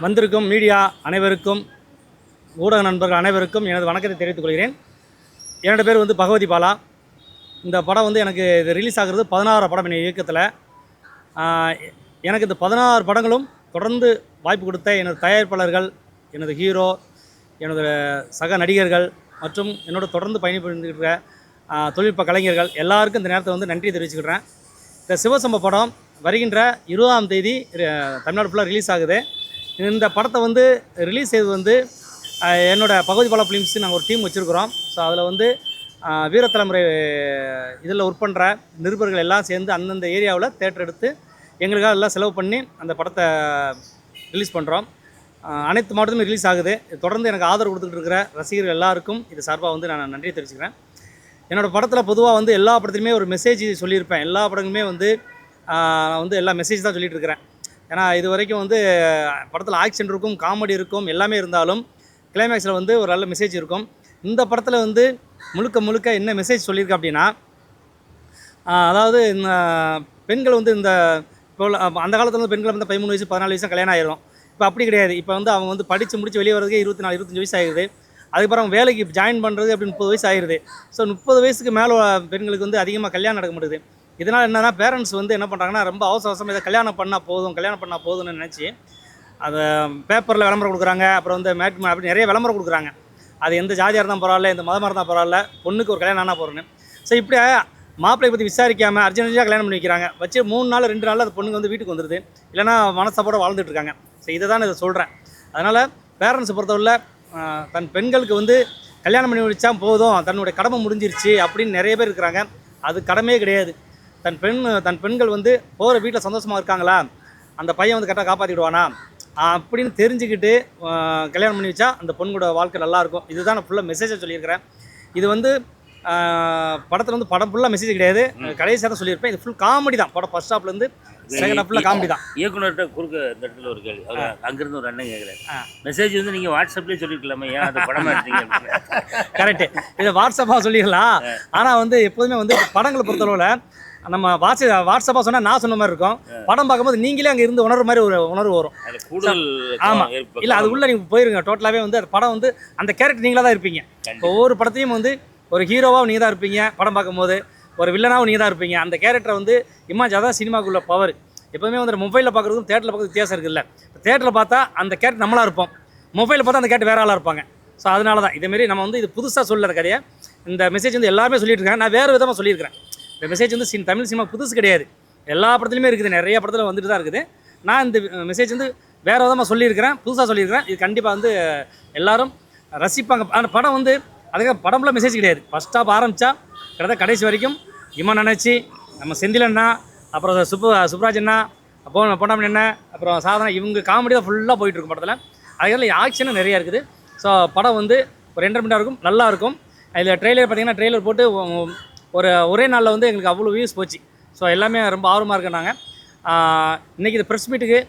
வந்திருக்கும் மீடியா அனைவருக்கும் ஊடக நண்பர்கள் அனைவருக்கும் எனது வணக்கத்தை தெரிவித்துக் கொள்கிறேன். என்னோட பேர் வந்து பகவதி பாலா. இந்த படம் வந்து எனக்கு இது ரிலீஸ் ஆகிறது 16 படம் என் இயக்கத்தில். எனக்கு இந்த 16 படங்களும் தொடர்ந்து வாய்ப்பு கொடுத்த எனது தயாரிப்பாளர்கள், எனது ஹீரோ, எனது சக நடிகர்கள் மற்றும் என்னோட தொடர்ந்து பயணிப்பிருக்கிற தொழில்நுட்ப கலைஞர்கள் எல்லாருக்கும் இந்த நேரத்தில் வந்து நன்றி தெரிவிச்சுக்கிறேன். இந்த சிவசம்ப படம் வருகின்ற 20ஆம் தேதி தமிழ்நாடு ஃபுல்லாக ரிலீஸ் ஆகுது. இந்த படத்தை வந்து ரிலீஸ் செய்து வந்து என்னோடய பகவதி பாலா ஃபிலிம்ஸ் நாங்கள் ஒரு டீம் வச்சுருக்குறோம். ஸோ அதில் வந்து வீரத்தலைமுறை இதில் ஒர்க் பண்ணுற நிருபர்கள் எல்லாம் சேர்ந்து அந்தந்த ஏரியாவில் தேட்டர் எடுத்து எங்களுக்காக எல்லாம் செலவு பண்ணி அந்த படத்தை ரிலீஸ் பண்ணுறோம். அனைத்து மாவட்டத்துலையும் ரிலீஸ் ஆகுது. தொடர்ந்து எனக்கு ஆதரவு கொடுத்துக்கிட்டு இருக்கிற ரசிகர்கள் எல்லாருக்கும் இது சார்பாக வந்து நான் நன்றி தெரிவிச்சுக்கிறேன். என்னோடய படத்தில் பொதுவாக வந்து எல்லா படத்துலையுமே ஒரு மெசேஜ் சொல்லியிருப்பேன். எல்லா படங்களுமே வந்து எல்லா மெசேஜ் தான் சொல்லிகிட்டு இருக்கிறேன். ஏன்னா இது வரைக்கும் வந்து படத்தில் ஆக்ஷன் இருக்கும், காமெடி இருக்கும், எல்லாமே இருந்தாலும் கிளைமேக்ஸில் வந்து ஒரு நல்ல மெசேஜ் இருக்கும். இந்த படத்தில் வந்து முழுக்க என்ன மெசேஜ் சொல்லியிருக்கேன் அப்படின்னா, அதாவது இந்த பெண்கள் வந்து இந்த இப்போ அந்த காலத்தில் வந்து பெண்கள் வந்து 13 வயசு 14 வயசு கல்யாணம் ஆயிரும். இப்போ அப்படி கிடையாது. இப்போ வந்து அவங்க வந்து படித்து முடித்து வெளியே வரதுக்கு 24-25 வயசு ஆகிடுது. அதுக்கப்புறம் வேலைக்கு ஜாயின் பண்ணுறது அப்படி 30 வயசு ஆகிடுது. ஸோ 30 வயசுக்கு மேலே பெண்களுக்கு வந்து அதிகமாக கல்யாணம் நடக்க முடியுது. இதனால் என்னன்னா பேரண்ட்ஸ் வந்து என்ன பண்ணுறாங்கன்னா, ரொம்ப அவசரமாக இதை கல்யாணம் பண்ணால் போதும்னு நினச்சி அதை பேப்பரில் விளம்பரம் கொடுக்குறாங்க. அப்புறம் வந்து மேட்ரிமோனி அப்படி நிறைய விளம்பரம் கொடுக்குறாங்க. அது எந்த ஜாதியாக இருந்தால் பரவாயில்ல, எந்த மதமாக இருந்தால் பரவாயில்ல, பொண்ணுக்கு ஒரு கல்யாணம் ஆனால் போகிறேன்னு. ஸோ இப்படி மாப்பிள்ளை பற்றி விசாரிக்காமல் அர்ஜென்ட்டாக கல்யாணம் பண்ணி வைக்கிறாங்க. வச்சு 3 நாள் 2 நாளில் அந்த பொண்ணுங்க வந்து வீட்டுக்கு வந்துடுது. இல்லைனா மனசப்போட வாழ்ந்துட்டு இருக்காங்க. ஸோ இதை தான் இதை சொல்கிறேன். அதனால் பேரண்ட்ஸை பொறுத்தவரை தன் பெண்களுக்கு வந்து கல்யாணம் பண்ணி வச்சா போதும், தன்னுடைய கடமை முடிஞ்சிருச்சு அப்படின்னு நிறைய பேர் இருக்கிறாங்க. அது கடமையே கிடையாது. தன் பெண்கள் வந்து போகிற வீட்டில் சந்தோஷமாக இருக்காங்களா, அந்த பையன் வந்து கரெக்டாக காப்பாற்றிடுவானா அப்படின்னு தெரிஞ்சுக்கிட்டு கல்யாணம் பண்ணி வச்சா அந்த பொண்ணோட வாழ்க்கை நல்லாயிருக்கும். இதுதான் நான் ஃபுல்லாக மெசேஜாக சொல்லியிருக்கிறேன். இது வந்து படத்தில் வந்து படம் ஃபுல்லாக மெசேஜ் கிடையாது, கடைசியாக தான் சொல்லியிருப்பேன். இது ஃபுல் காமெடி தான். படம் ஃபர்ஸ்ட் ஹாஃப்லேருந்து செகண்ட் ஹாஃபில் காமெடி தான். இயக்குனர்கிட்ட குறுக்க இந்த இடத்துல ஒரு கேள்வி, அங்கேருந்து ஒரு அண்ணன் கேட்குறேன், மெசேஜ் வந்து நீங்கள் வாட்ஸ்அப்லேயே சொல்லியிருக்கலாமே, ஏன் அந்த படமாக எடுத்தீங்க? கரெக்டு, இதை வாட்ஸ்அப்பாக சொல்லிடலாம். ஆனால் வந்து எப்போதுமே வந்து படங்களை பொறுத்தளவில் நம்ம வாட்ஸ்அப்பாக சொன்னால் நான் சொன்ன மாதிரி இருக்கும். படம் பார்க்கும்போது நீங்களே அங்கே இருந்து உணர்வு மாதிரி ஒரு உணர்வு வரும். ஆமாம், இல்லை அது உள்ளே நீங்கள் போயிருங்க. டோட்டலாகவே வந்து அந்த படம் வந்து அந்த கேரக்டர் நீங்களாக தான் இருப்பீங்க. ஒவ்வொரு படத்தையும் வந்து ஒரு ஹீரோவாகவும் நீங்கள் தான் இருப்பீங்க. படம் பார்க்கும்போது ஒரு வில்லனாகவும் நீங்கள் தான் இருப்பீங்க. அந்த கேரக்டரை வந்து இமேஜ் அதான் சினிமாக்குள்ள பவர். எப்போதுமே வந்து மொபைலில் பார்க்குறதுக்கும் தேட்டரில் பார்க்குறது வித்தியாசம் இருக்குல்ல. தேட்டரில் பார்த்தா அந்த கேரக்டர் நம்மளாக இருப்போம், மொபைலில் பார்த்தா அந்த கேரக்டர் வேற ஆளாக இருப்பாங்க. ஸோ அதனால தான் இதேமாரி நம்ம வந்து இது புதுசாக சொல்லல கதையை. இந்த மெசேஜ் வந்து எல்லாருமே சொல்லிட்டு இருக்காங்க. நான் வேறு விதமாக சொல்லியிருக்கிறேன். இந்த மெசேஜ் வந்து தமிழ் சினிமா புதுசு கிடையாது, எல்லா படத்துலையுமே இருக்குது, நிறைய படத்தில் வந்துட்டு தான் இருக்குது. நான் இந்த மெசேஜ் வந்து வேறு விதமாக சொல்லியிருக்கிறேன், புதுசாக சொல்லியிருக்கிறேன். இது கண்டிப்பாக வந்து எல்லோரும் ரசிப்பாங்க. அந்த படம் வந்து அதுக்காக படம்லாம் மெசேஜ் கிடையாது. ஃபஸ்ட் ஹாஃப் ஆரம்பித்தா கிட்டத்தட்ட கடைசி வரைக்கும் இவன் நினச்சி நம்ம செந்தில் அண்ணா, அப்புறம் சுப்ராஜ் அண்ணா, பொன்னாமணி அண்ணா, அப்புறம் சாதனா, இவங்க காமெடி தான் ஃபுல்லாக போயிட்டுருக்கும் படத்தில். அதுக்கெல்லாம் ஆக்ஷனும் நிறையா இருக்குது. ஸோ படம் வந்து ஒரு என்டர்மெண்ட்டாக இருக்கும், நல்லாயிருக்கும். இதில் ட்ரெய்லர் பார்த்திங்கன்னா ட்ரெய்லர் போட்டு ஒரே நாளில் வந்து எங்களுக்கு அவ்வளோ வியூஸ் போச்சு. ஸோ எல்லாமே ரொம்ப ஆர்வமாக இருக்காங்க. இன்றைக்கி இந்த ப்ரெஸ் மீட்டுக்கு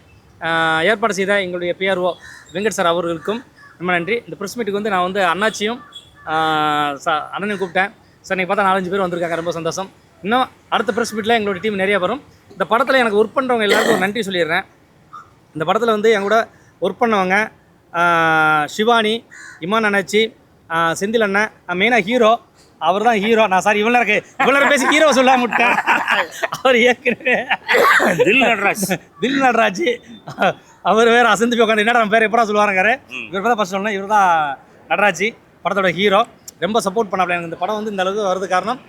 ஏற்பாடு செய்த எங்களுடைய பிஆர்ஓ வெங்கட் சார் அவர்களுக்கும் ரொம்ப நன்றி. இந்த ப்ரெஸ் மீட்டுக்கு வந்து நான் வந்து அண்ணாச்சியும் அண்ணனையும் கூப்பிட்டேன். சார் இன்றைக்கி பார்த்தா 4-5 பேர் வந்திருக்காங்க, ரொம்ப சந்தோஷம். இன்னும் அடுத்த ப்ரெஸ் மீட்டில் எங்களோட டீம் நிறையா வரும். இந்த படத்தில் எனக்கு ஒர்க் பண்ணுறவங்க எல்லாருக்கும் ஒரு நன்றி சொல்லிடுறேன். இந்த படத்தில் வந்து என் கூட ஒர்க் பண்ணவங்க சிவானி, இமான் அண்ணாச்சி, செந்தில் அண்ணன், மெயினாக ஹீரோ அவர் தான் ஹீரோ. நான் சார் இவ்வளோ பேசி ஹீரோ சொல்லாம விட்டேன். அவர் ஏற்கனவே தில் நடராஜ் அவர் வேறு அசந்து போய் உட்காந்து என்னடா நம்ம பேர் எப்படா சொல்லுவாருங்காரு. இவர் தான் ஃபஸ்ட் சொன்னேன். இவர் தான் நடராஜ், படத்தோட ஹீரோ. ரொம்ப சப்போர்ட் பண்ணாப்ல எனக்கு. இந்த படம் வந்து இந்த அளவுக்கு வருது காரணம்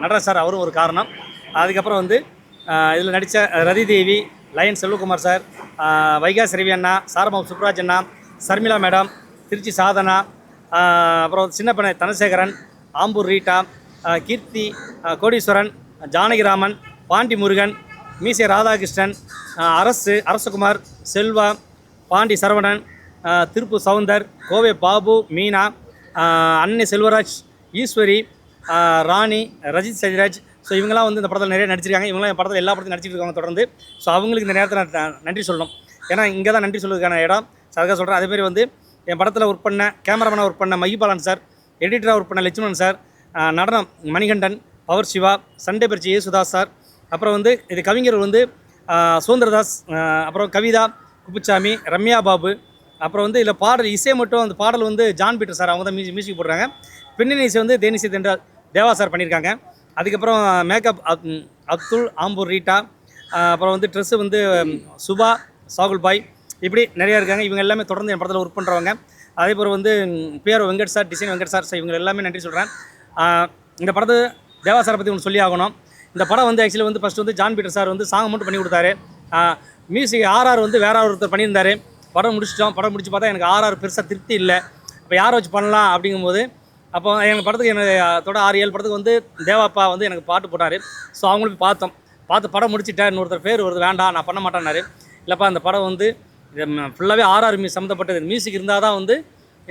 நடராஜ் சார், அவரும் ஒரு காரணம். அதுக்கப்புறம் வந்து இதில் நடித்த ரதி தேவி, லயன் செல்வகுமார் சார், வைகாஸ் ரவி அண்ணா, சாரபாபு சுப்ராஜ் அண்ணா, சர்மிளா மேடம், திருச்சி சாதனா, அப்புறம் சின்ன பண்ணை தனசேகரன், ஆம்பூர் ரீட்டா, கீர்த்தி, கோடீஸ்வரன், ஜானகிராமன், பாண்டி முருகன், மீசை ராதாகிருஷ்ணன், அரசகுமார், செல்வா, பாண்டி சரவணன், திருப்பு சவுந்தர், கோவை பாபு, மீனா, அன்னை செல்வராஜ், ஈஸ்வரி, ராணி, ரஜித் சஜிராஜ். ஸோ இவங்களாம் வந்து இந்த படத்தில் நிறைய நடிச்சிருக்காங்க. இவங்களாம் என் படத்தில் எல்லா படத்தையும் நடிச்சிட்டு இருக்காங்க தொடர்ந்து. ஸோ அவங்களுக்கு இந்த நேரத்தில் நான் நன்றி சொல்லணும். ஏன்னா இங்கே தான் நன்றி சொல்லுறதுக்கான இடம். அதுக்காக சொல்கிறேன். அதேமாரி வந்து என் படத்தில் ஒர்க் பண்ண கேமராமேனாக ஒர்க் பண்ண மகிபாலன் சார், எடிட்டராக ஒர்க் பண்ண லட்சுமணன் சார், நடனம் மணிகண்டன், பவர் சிவா, சண்டே பரிச்சி ஏசுதாஸ் சார், அப்புறம் வந்து இது கவிஞர் வந்து சுதந்திரதாஸ், அப்புறம் கவிதா, குப்புச்சாமி, ரம்யா பாபு, அப்புறம் வந்து இதில் பாடல் இசை மட்டும் அந்த பாடல் வந்து ஜான் பீட்டர் சார் அவங்க தான் மியூசிக் போடுறாங்க. பின்னணி இசை வந்து தேனிசை தென்றல் தேவா சார் பண்ணியிருக்காங்க. அதுக்கப்புறம் மேக்கப் அப்துல் ஆம்பூர் ரீட்டா, அப்புறம் வந்து ட்ரெஸ்ஸு வந்து சுபா சாகுல் பாய், இப்படி நிறையா இருக்காங்க. இவங்க எல்லாமே தொடர்ந்து என் படத்தில் ஒர்க் பண்ணுறவங்க. அதே போல் வந்து PR Venkat sir, design Venkat sir, இவங்க எல்லாமே நன்றி சொல்கிறேன். இந்த படத்தை தேவா சாரை பற்றி ஒன்று சொல்லி ஆகணும். இந்த படம் வந்து ஆக்சுவலி வந்து ஃபஸ்ட்டு வந்து ஜான் பீட்டர் சார் வந்து சாங் மட்டும் பண்ணி கொடுத்தாரு. மியூசிக் ஆர்ஆர் வந்து வேற ஒருத்தர் பண்ணியிருந்தார். படம் முடிச்சிட்டோம். படம் முடிச்சு பார்த்தா எனக்கு ஆர்ஆர் பெருசாக திருப்தி இல்லை. இப்போ யாரை வச்சு பண்ணலாம் அப்படிங்கும்போது அப்போ எங்கள் படத்துக்கு எனக்கு 6-7 படத்துக்கு வந்து தேவாப்பா வந்து எனக்கு பாட்டு போட்டார். ஸோ அவங்களுக்கு பார்த்து படம் முடிச்சுட்டேன். இன்னொருத்தர் பேர் வருது வேண்டாம் நான் பண்ண மாட்டேன்னாரு. இல்லைப்பா இந்த படம் வந்து ஃபுல்லாகவே ஆர்ஆர் சம்மந்தப்பட்டது, மியூசிக் இருந்தால் தான் வந்து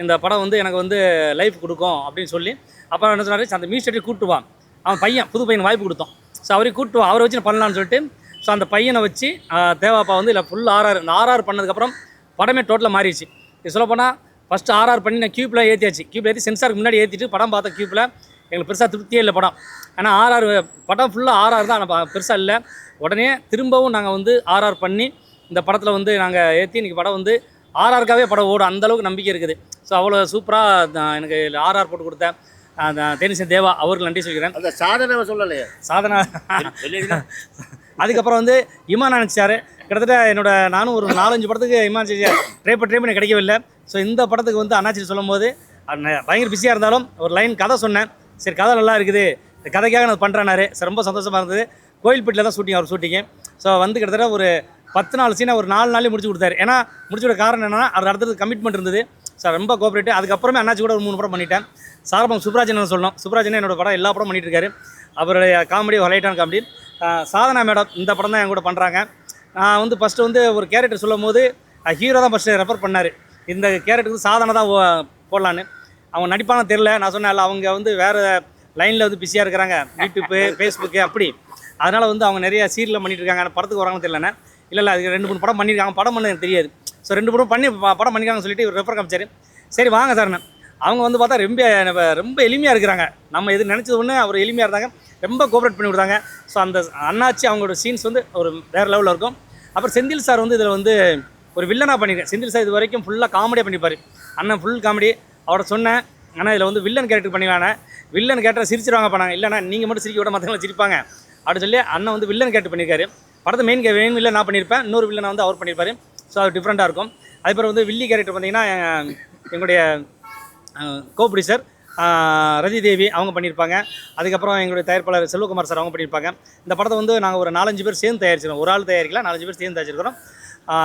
இந்த படம் வந்து எனக்கு வந்து லைஃப் கொடுக்கும் அப்படின்னு சொல்லி அப்புறம் என்ன சொன்னார், அந்த மியூசிக் கூப்பிட்டுவான் அவன் பையன், புது பையன் வாய்ப்பு கொடுத்தோம். ஸோ அவரையும் கூப்பிட்டுவான், அவரை வச்சு நான் பண்ணலான்னு சொல்லிட்டு ஸோ அந்த பையனை வச்சு தேவாப்பா வந்து இல்லை ஃபுல் ஆர்ஆர். இந்த ஆர்ஆர் பண்ணதுக்கப்புறம் படமே டோட்டலாக மாறிடுச்சு. இது சொல்லப்போனால் ஃபஸ்ட்டு ஆர்ஆர் பண்ணி நான் கியூப்பில் ஏற்றியாச்சு. கியூப்பில் ஏற்றி சென்சாருக்கு முன்னாடி ஏற்றிட்டு படம் பார்த்த கியூப்பில் எங்களுக்கு பெருசாக திருப்தியே இல்லை படம். ஆனால் ஆர்ஆர் படம் ஃபுல்லாக ஆர்ஆர் தான், ஆனால் பெருசாக இல்லை. உடனே திரும்பவும் நாங்கள் வந்து ஆர்ஆர் பண்ணி இந்த படத்தில் வந்து நாங்கள் ஏற்றி இன்றைக்கி படம் வந்து ஆர்ஆருக்காகவே படம் ஓடும், அந்தளவுக்கு நம்பிக்கை இருக்குது. ஸோ அவ்வளோ சூப்பராக எனக்கு ஆர்ஆர் போட்டு கொடுத்தேன் தேனிசை தேவா அவருக்கு நன்றி சொல்கிறேன். அந்த சாதனை சொல்லலையே, சாதனை. அதுக்கப்புறம் வந்து இமான் நினச்சார். கிட்டத்தட்ட நானும் ஒரு 4-5 படத்துக்கு இமான் ட்ரை பண்ணி கிடைக்கவில்லை. ஸோ இந்த படத்துக்கு வந்து அண்ணாச்சி சொல்லும் போது பயங்கர பிஸியாக இருந்தாலும் ஒரு லைன் கதை சொன்னேன். சரி கதை நல்லா இருக்குது, இந்த கதைக்காக நான் பண்ணுறேன்னாரு. சார் ரொம்ப சந்தோஷமாக இருந்தது. கோயில்பேட்டில் தான் ஷூட்டிங், அவர் ஷூட்டிங்கு. ஸோ வந்து கிட்டத்தட்ட ஒரு 14 சீனை ஒரு 4 நாள்லேயே முடிச்சு கொடுத்தாரு. ஏன்னா முடிச்சு விட காரணம் என்னன்னா அவர் அடுத்தது கமிட்மெண்ட் இருந்தது. சார் ரொம்ப கோஆப்ரேட்டிவ். அதுக்கப்புறமே அண்ணாச்சி கூட ஒரு 3 படம் பண்ணிட்டேன். சாரபம் சுப்ராஜன் சொல்லணும். சுப்ராஜன் என்னோட படம் எல்லா படம் பண்ணிட்டு இருக்காரு. அவருடைய காமெடி ஹைலைட்டான காமெடி. சாதனா மேடம் இந்த படம் தான் என் கூட பண்ணுறாங்க. நான் வந்து ஃபஸ்ட்டு வந்து ஒரு கேரக்டர் சொல்லும் போது ஹீரோ தான் ஃபஸ்ட்டு ரெஃபர் பண்ணார். இந்த கேரக்டருக்கு சாதனை தான் போடலான்னு. அவங்க நடிப்பானு தெரில. நான் சொன்னேன் அவங்க வந்து வேறு லைனில் வந்து பிஸியாக இருக்கிறாங்க, யூடியூப்பு ஃபேஸ்புக்கு அப்படி. அதனால் வந்து அவங்க நிறைய சீரியலில் பண்ணிட்டு இருக்காங்க. ஆனால் படத்துக்கு வராங்கன்னு தெரியலண்ணே. இல்லை அதுக்கு 2-3 படம் பண்ணியிருக்காங்க. படம் பண்ண எனக்கு தெரியாது. ஸோ 2 படம் படம் பண்ணியிருக்காங்கன்னு சொல்லிட்டு இவர் ரெஃபர் காமிச்சார். சரி வாங்க சார்ண்ணே. அவங்க வந்து பார்த்தா ரொம்ப எளிமையாக இருக்கிறாங்க. நம்ம எது நினச்சது ஒன்று அவர் எளிமையாக இருந்தாங்க, ரொம்ப கோஆப்ரேட் பண்ணி விடுறாங்க. ஸோ அந்த அண்ணாச்சி அவங்களோட சீன்ஸ் வந்து ஒரு வேறு லெவலில் இருக்கும். அப்புறம் செந்தில் சார் வந்து இதில் வந்து ஒரு வில்லனாக பண்ணியிருக்கேன். செந்தில் சார் இது வரைக்கும் ஃபுல்லாக காமெடியாக பண்ணிப்பார். அண்ணன் ஃபுல் காமெடி. அவரை சொன்னேன், ஆனால் இதில் வந்து வில்லன் கேரக்டர் பண்ணிக்கலானே. வில்லன் கேரக்டர் சிரிச்சிருவாங்க பண்ணாங்க. இல்லைண்ணா நீங்கள் மட்டும் சிரிக்க விட மற்றவங்களும் சிரிப்பாங்க அப்படின்னு சொல்லி அண்ணன் வந்து வில்லன் கேரக்டர் பண்ணியிருக்காரு. படத்தை மெயின் வில்லன் நான் பண்ணியிருப்பேன், இன்னொரு வில்லனை வந்து அவர் பண்ணியிருப்பார். ஸோ அது டிஃப்ரெண்ட்டாக இருக்கும். அதுக்கப்புறம் வந்து வில்லி கேரக்டர் பார்த்தீங்கன்னா எங்களுடைய கோப்ரொடியூசர் ரதி தேவி அவங்க பண்ணியிருப்பாங்க. அதுக்கப்புறம் எங்களுடைய தயாரிப்பாளர் செல்வகுமார் சார் அவங்க பண்ணியிருப்பாங்க. இந்த படத்தை வந்து நாங்கள் ஒரு 4-5 பேர் சேர்ந்து தயாரிச்சிருக்கோம். ஒரு ஆள் தயாரிக்கல, 4-5 பேர் சேர்ந்து தயாரிச்சிருக்கிறோம்.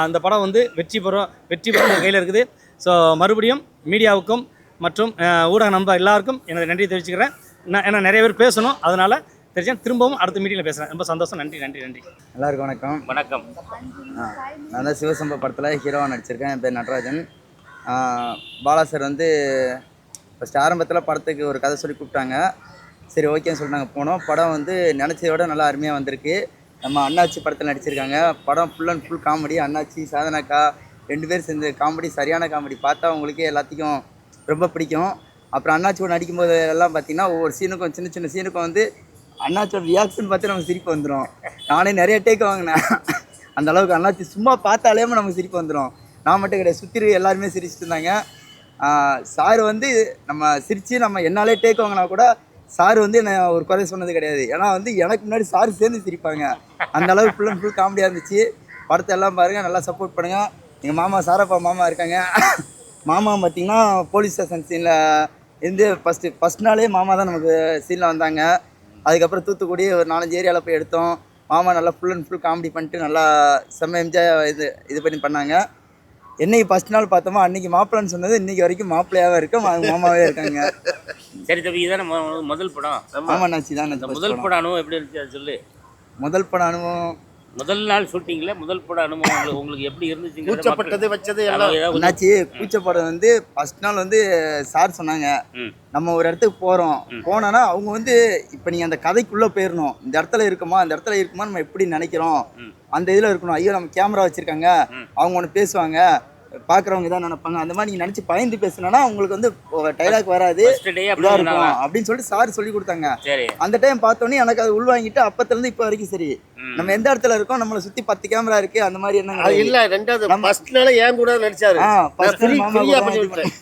அந்த படம் வந்து வெற்றி பெறும் கையில் இருக்குது. ஸோ மறுபடியும் மீடியாவுக்கும் மற்றும் ஊடக நண்பர் எல்லாருக்கும் எனது நன்றி தெரிவிச்சுக்கிறேன். ஏன்னா நிறைய பேர் பேசணும், அதனால் தெரிஞ்சேன். திரும்பவும் அடுத்த மீட்டிங்கில் பேசுகிறேன். ரொம்ப சந்தோஷம். நன்றி. எல்லாருக்கும் வணக்கம். வணக்கம். நான் தான் சிவசம்பா படத்தில் ஹீரோவாக நடிச்சிருக்கேன். என் பேர் நடராஜன். பாலா சார் வந்து ஃபஸ்ட்டு ஆரம்பத்தில் படத்துக்கு ஒரு கதை சொல்லி கூப்பிட்டாங்க. சரி ஓகேன்னு சொல்லி நாங்கள் போனோம். படம் வந்து நினச்சதை விட நல்லா அருமையாக வந்திருக்கு. நம்ம அண்ணாச்சி படத்தில் நடிச்சிருக்காங்க. படம் ஃபுல் அண்ட் ஃபுல் காமெடி. அண்ணாச்சி சாதனாக்கா 2 பேர் சேர்ந்து காமெடி, சரியான காமெடி. பார்த்தா உங்களுக்கே எல்லாத்துக்கும் ரொம்ப பிடிக்கும். அப்புறம் அண்ணாச்சியோட நடிக்கும்போது எல்லாம் பார்த்திங்கன்னா ஒவ்வொரு சீனுக்கும் சின்ன சீனுக்கும் வந்து அண்ணாச்சியோட ரியாக்ஷன் பார்த்து நமக்கு சிரிப்பு வந்துடும். நானே நிறைய டேக் வாங்கினேன். அந்த அளவுக்கு அண்ணாச்சி சும்மா பார்த்தாலே நமக்கு சிரிப்பு வந்துடும். நான் மட்டும் கிடையாது, சுற்றி எல்லாருமே சிரிச்சுட்டு இருந்தாங்க. சார் வந்து நம்ம சிரித்து நம்ம என்னாலே டேக் வாங்கினா கூட சார் வந்து என்னை ஒரு குறை சொன்னது கிடையாது. ஏன்னா வந்து எனக்கு முன்னாடி சார் சேர்ந்து சிரிப்பாங்க. அந்த அளவுக்கு ஃபுல் அண்ட் ஃபுல் காமெடியாக இருந்துச்சு. படத்தை எல்லாம் பாருங்கள், நல்லா சப்போர்ட் பண்ணுங்கள். எங்கள் மாமா சாரப்பா மாமா இருக்காங்க. மாமா பார்த்திங்கன்னா போலீஸ் ஸ்டேஷன் சீனில் இருந்து ஃபஸ்ட் நாளே மாமா தான் நமக்கு சீனில் வந்தாங்க. அதுக்கப்புறம் தூத்துக்குடி ஒரு 4-5 ஏரியாவில் போய் எடுத்தோம். மாமா நல்லா ஃபுல் அண்ட் ஃபுல் காமெடி பண்ணிட்டு நல்லா செம்ம என்ஜாய் இது பண்ணாங்க. என்னைக்கு ஃபஸ்ட் நாள் பார்த்தோமோ அன்றைக்கி மாப்பிள்ளைன்னு சொன்னது இன்றைக்கி வரைக்கும் மாப்பிள்ளையாகவே இருக்கும், மாமாவே இருக்காங்க. சரி தம்பி, இதான முதல் படம்? ஆமாண்ணாச்சி தான். முதல் படம் அனுபவம் எப்படி இருந்துச்சு அது சொல்லு. முதல் படம் அனுபவம் முதல் நாள் ஷூட்டிங்கில் முதல் பட அனுபவம் உங்களுக்கு எப்படி இருந்துச்சு? கூச்சப்பட்டது வச்சது எல்லாம் என்னாச்சு? கூச்சப்படம் வந்து ஃபஸ்ட் நாள் வந்து சார் சொன்னாங்க, நம்ம ஒரு இடத்துக்கு போனோன்னா அவங்க வந்து இப்போ நீங்கள் அந்த கதைக்குள்ளே போயிடணும். இந்த இடத்துல இருக்குமா நம்ம எப்படி நினைக்கிறோம் அந்த இதில் இருக்கணும். ஐயோ நம்ம கேமரா வச்சுருக்காங்க, அவங்க ஒன்று பேசுவாங்க, பார்க்குறவங்க தான் நினைப்பாங்க, அந்த மாதிரி நீங்கள் நினச்சி பயந்து பேசுனா உங்களுக்கு வந்து டைலாக் வராது இதாக இருக்கும் அப்படின்னு சொல்லிட்டு சார் சொல்லி கொடுத்தாங்க. அந்த டைம் பார்த்தோன்னே எனக்கு அது உள்வாங்கிட்டு அப்பத்துலேருந்து இப்போ வரைக்கும் சரி நம்ம எந்த இடத்துல இருக்கோம், நம்மளை சுத்தி 10 கேமரா இருக்கு அந்த மாதிரி என்ன அது இல்ல. ரெண்டாவது ஃபர்ஸ்ட் நாளே ஏன் கூட நடிச்சாரு. ஃப்ரீயா பண்ணி விட்டேன்.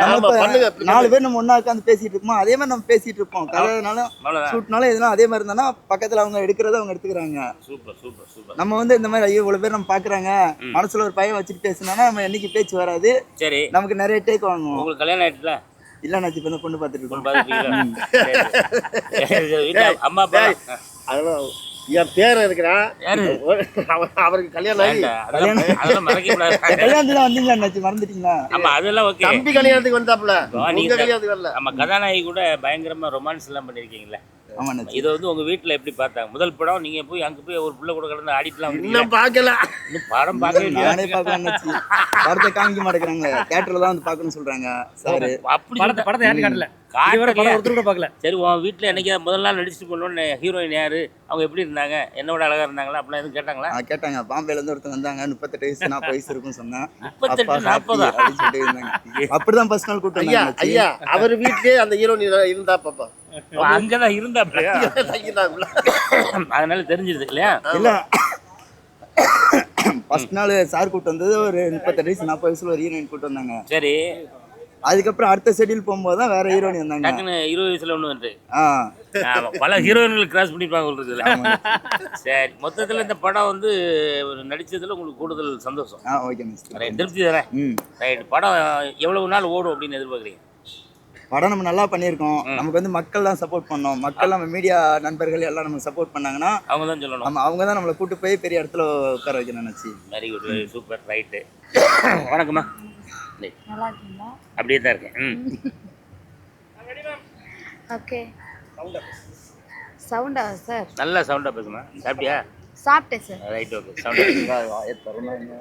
ஆமா பண்ணுங்க. 4 பேர் நம்ம ஒண்ணா உட்காந்து பேசிட்டு இருக்கோம், அதே மாதிரி நம்ம பேசிட்டு இருப்போம். கதைனாலும் ஷூட்னாலும் எதுனா அதே மாதிரி இருந்தானா பக்கத்துல அவங்க எடுக்கிறத அவங்க எடுத்துக்கிறாங்க. Super super super. நம்ம வந்து இந்த மாதிரி ஐயோ இவ்வளவு பேர் நம்ம பாக்குறாங்க, மனசுல ஒரு பையன் வச்சுட்டு பேசினா நம்ம என்னைக்கு பேச்சு வராது. சரி, நமக்கு நிறைய டேக் வாங்குவோம். உங்களுக்கு கல்யாணம் ஆயிடுச்சுல? இல்ல நான் இப்ப பொண்ணு பார்த்துட்டு இருக்கோம். அம்மா அப்பா அதெல்லாம் என் பேர் இருக்கிறான். அவருக்கு கல்யாணம் ஆகி அதெல்லாம் மறக்க கூடாது. கல்யாணத்துல வந்தீங்களா அண்ணாச்சி, மறந்துட்டீங்களா? ஆமா அதெல்லாம் ஓகே. தம்பி கல்யாணத்துக்கு வந்தாப்புல, உங்க கல்யாணத்துக்கு வரல. நம்ம கதாநாயகி கூட பயங்கரமா ரொமான்ஸ் எல்லாம் பண்ணிருக்கீங்களா? ஆமா அண்ணாச்சி. இதை வந்து உங்க வீட்டுல எப்படி பார்த்தாங்க? முதல் படம் நீங்க போய் அங்க போய் ஒரு பிள்ளை கூட கடந்து ஆடிட்டுலாம் இன்னும் பாக்கல. இன்னும் படம் பார்க்கவே இல்லையா? நானே பார்க்க அண்ணாச்சி, படத்தை காமிக்க மாட்டேங்கிறாங்க, தியேட்டர்ல தான் வந்து பார்க்கணும்னு சொல்றாங்க சார். அப்படி படத்தை யாரும் காட்டல, ஒருத்தர் கூட பார்க்கல. சரி, உன் வீட்டுல என்னைக்கு முதல் நாள் நடிச்சுட்டு போனோன்னு ஹீரோயின் யாரு, அவங்க எப்படி இருந்தாங்க, என்னோட அழகா இருந்தாங்களா அப்படிலாம் எதுவும் கேட்டாங்களா? கேட்டாங்க. பாம்பேல இருந்து ஒருத்தங்க வந்தாங்க, 38 வயசு 40 வயசு இருக்குன்னு சொன்னேன். 38 40 அப்படிதான் பர்சனல் கூட்டம். ஐயா ஐயா அவர் வீட்லயே அந்த ஹீரோயின் இருந்தா பாப்பா, அங்கதான் இருந்தா அதனால தெரிஞ்சிருது இல்லையா? இல்ல ஃபர்ஸ்ட் நாள் சார் கூட்டு வந்தது ஒரு 38 வயசு 40 வயசுல ஒரு ஹீரோயின் கூட்டு வந்தாங்க. சரி, அதுக்கப்புறம் அடுத்த ஷெட்யூல் போகும்போது தான் வேற ஹீரோயின் வந்தாங்க. டக்குன்னு 20 வயசுல ஒண்ணு வந்து பல ஹீரோயின்கள் கிராஸ் பண்ணிப்பாங்க இருக்குல்ல. சரி, மொத்தத்துல இந்த படம் வந்து நடிச்சதுல உங்களுக்கு கூடுதல் சந்தோஷம். ஓகே மிஸ், திருப்தி தரேன். ரைட், படம் எவ்வளவு நாள் ஓடும் அப்படின்னு எதிர்பார்க்குறீங்க? படம் நம்ம நல்லா பண்ணியிருக்கோம். நமக்கு வந்து மக்கள் தான் சப்போர்ட் பண்ணோம். மக்கள் நம்ம மீடியா நண்பர்கள் எல்லாம் நமக்கு சப்போர்ட் பண்ணாங்கன்னா அவங்க தான் சொல்லணும். நம்ம அவங்க தான் நம்மளை கூட்டு போய் பெரிய இடத்துல உட்கார வைக்கணும் நினச்சி. Very good, very super. Right, வணக்கம்மா. நல்லா இருக்கீங்களா? அப்படியே தான் இருக்கேன். ஓகே. சவுண்டா சார்? நல்லா சவுண்டா பேசுமா. சாப்பிட்டியா? சாப்பிட்டேன் சார். Right, okay. சவுண்டா தருணாங்க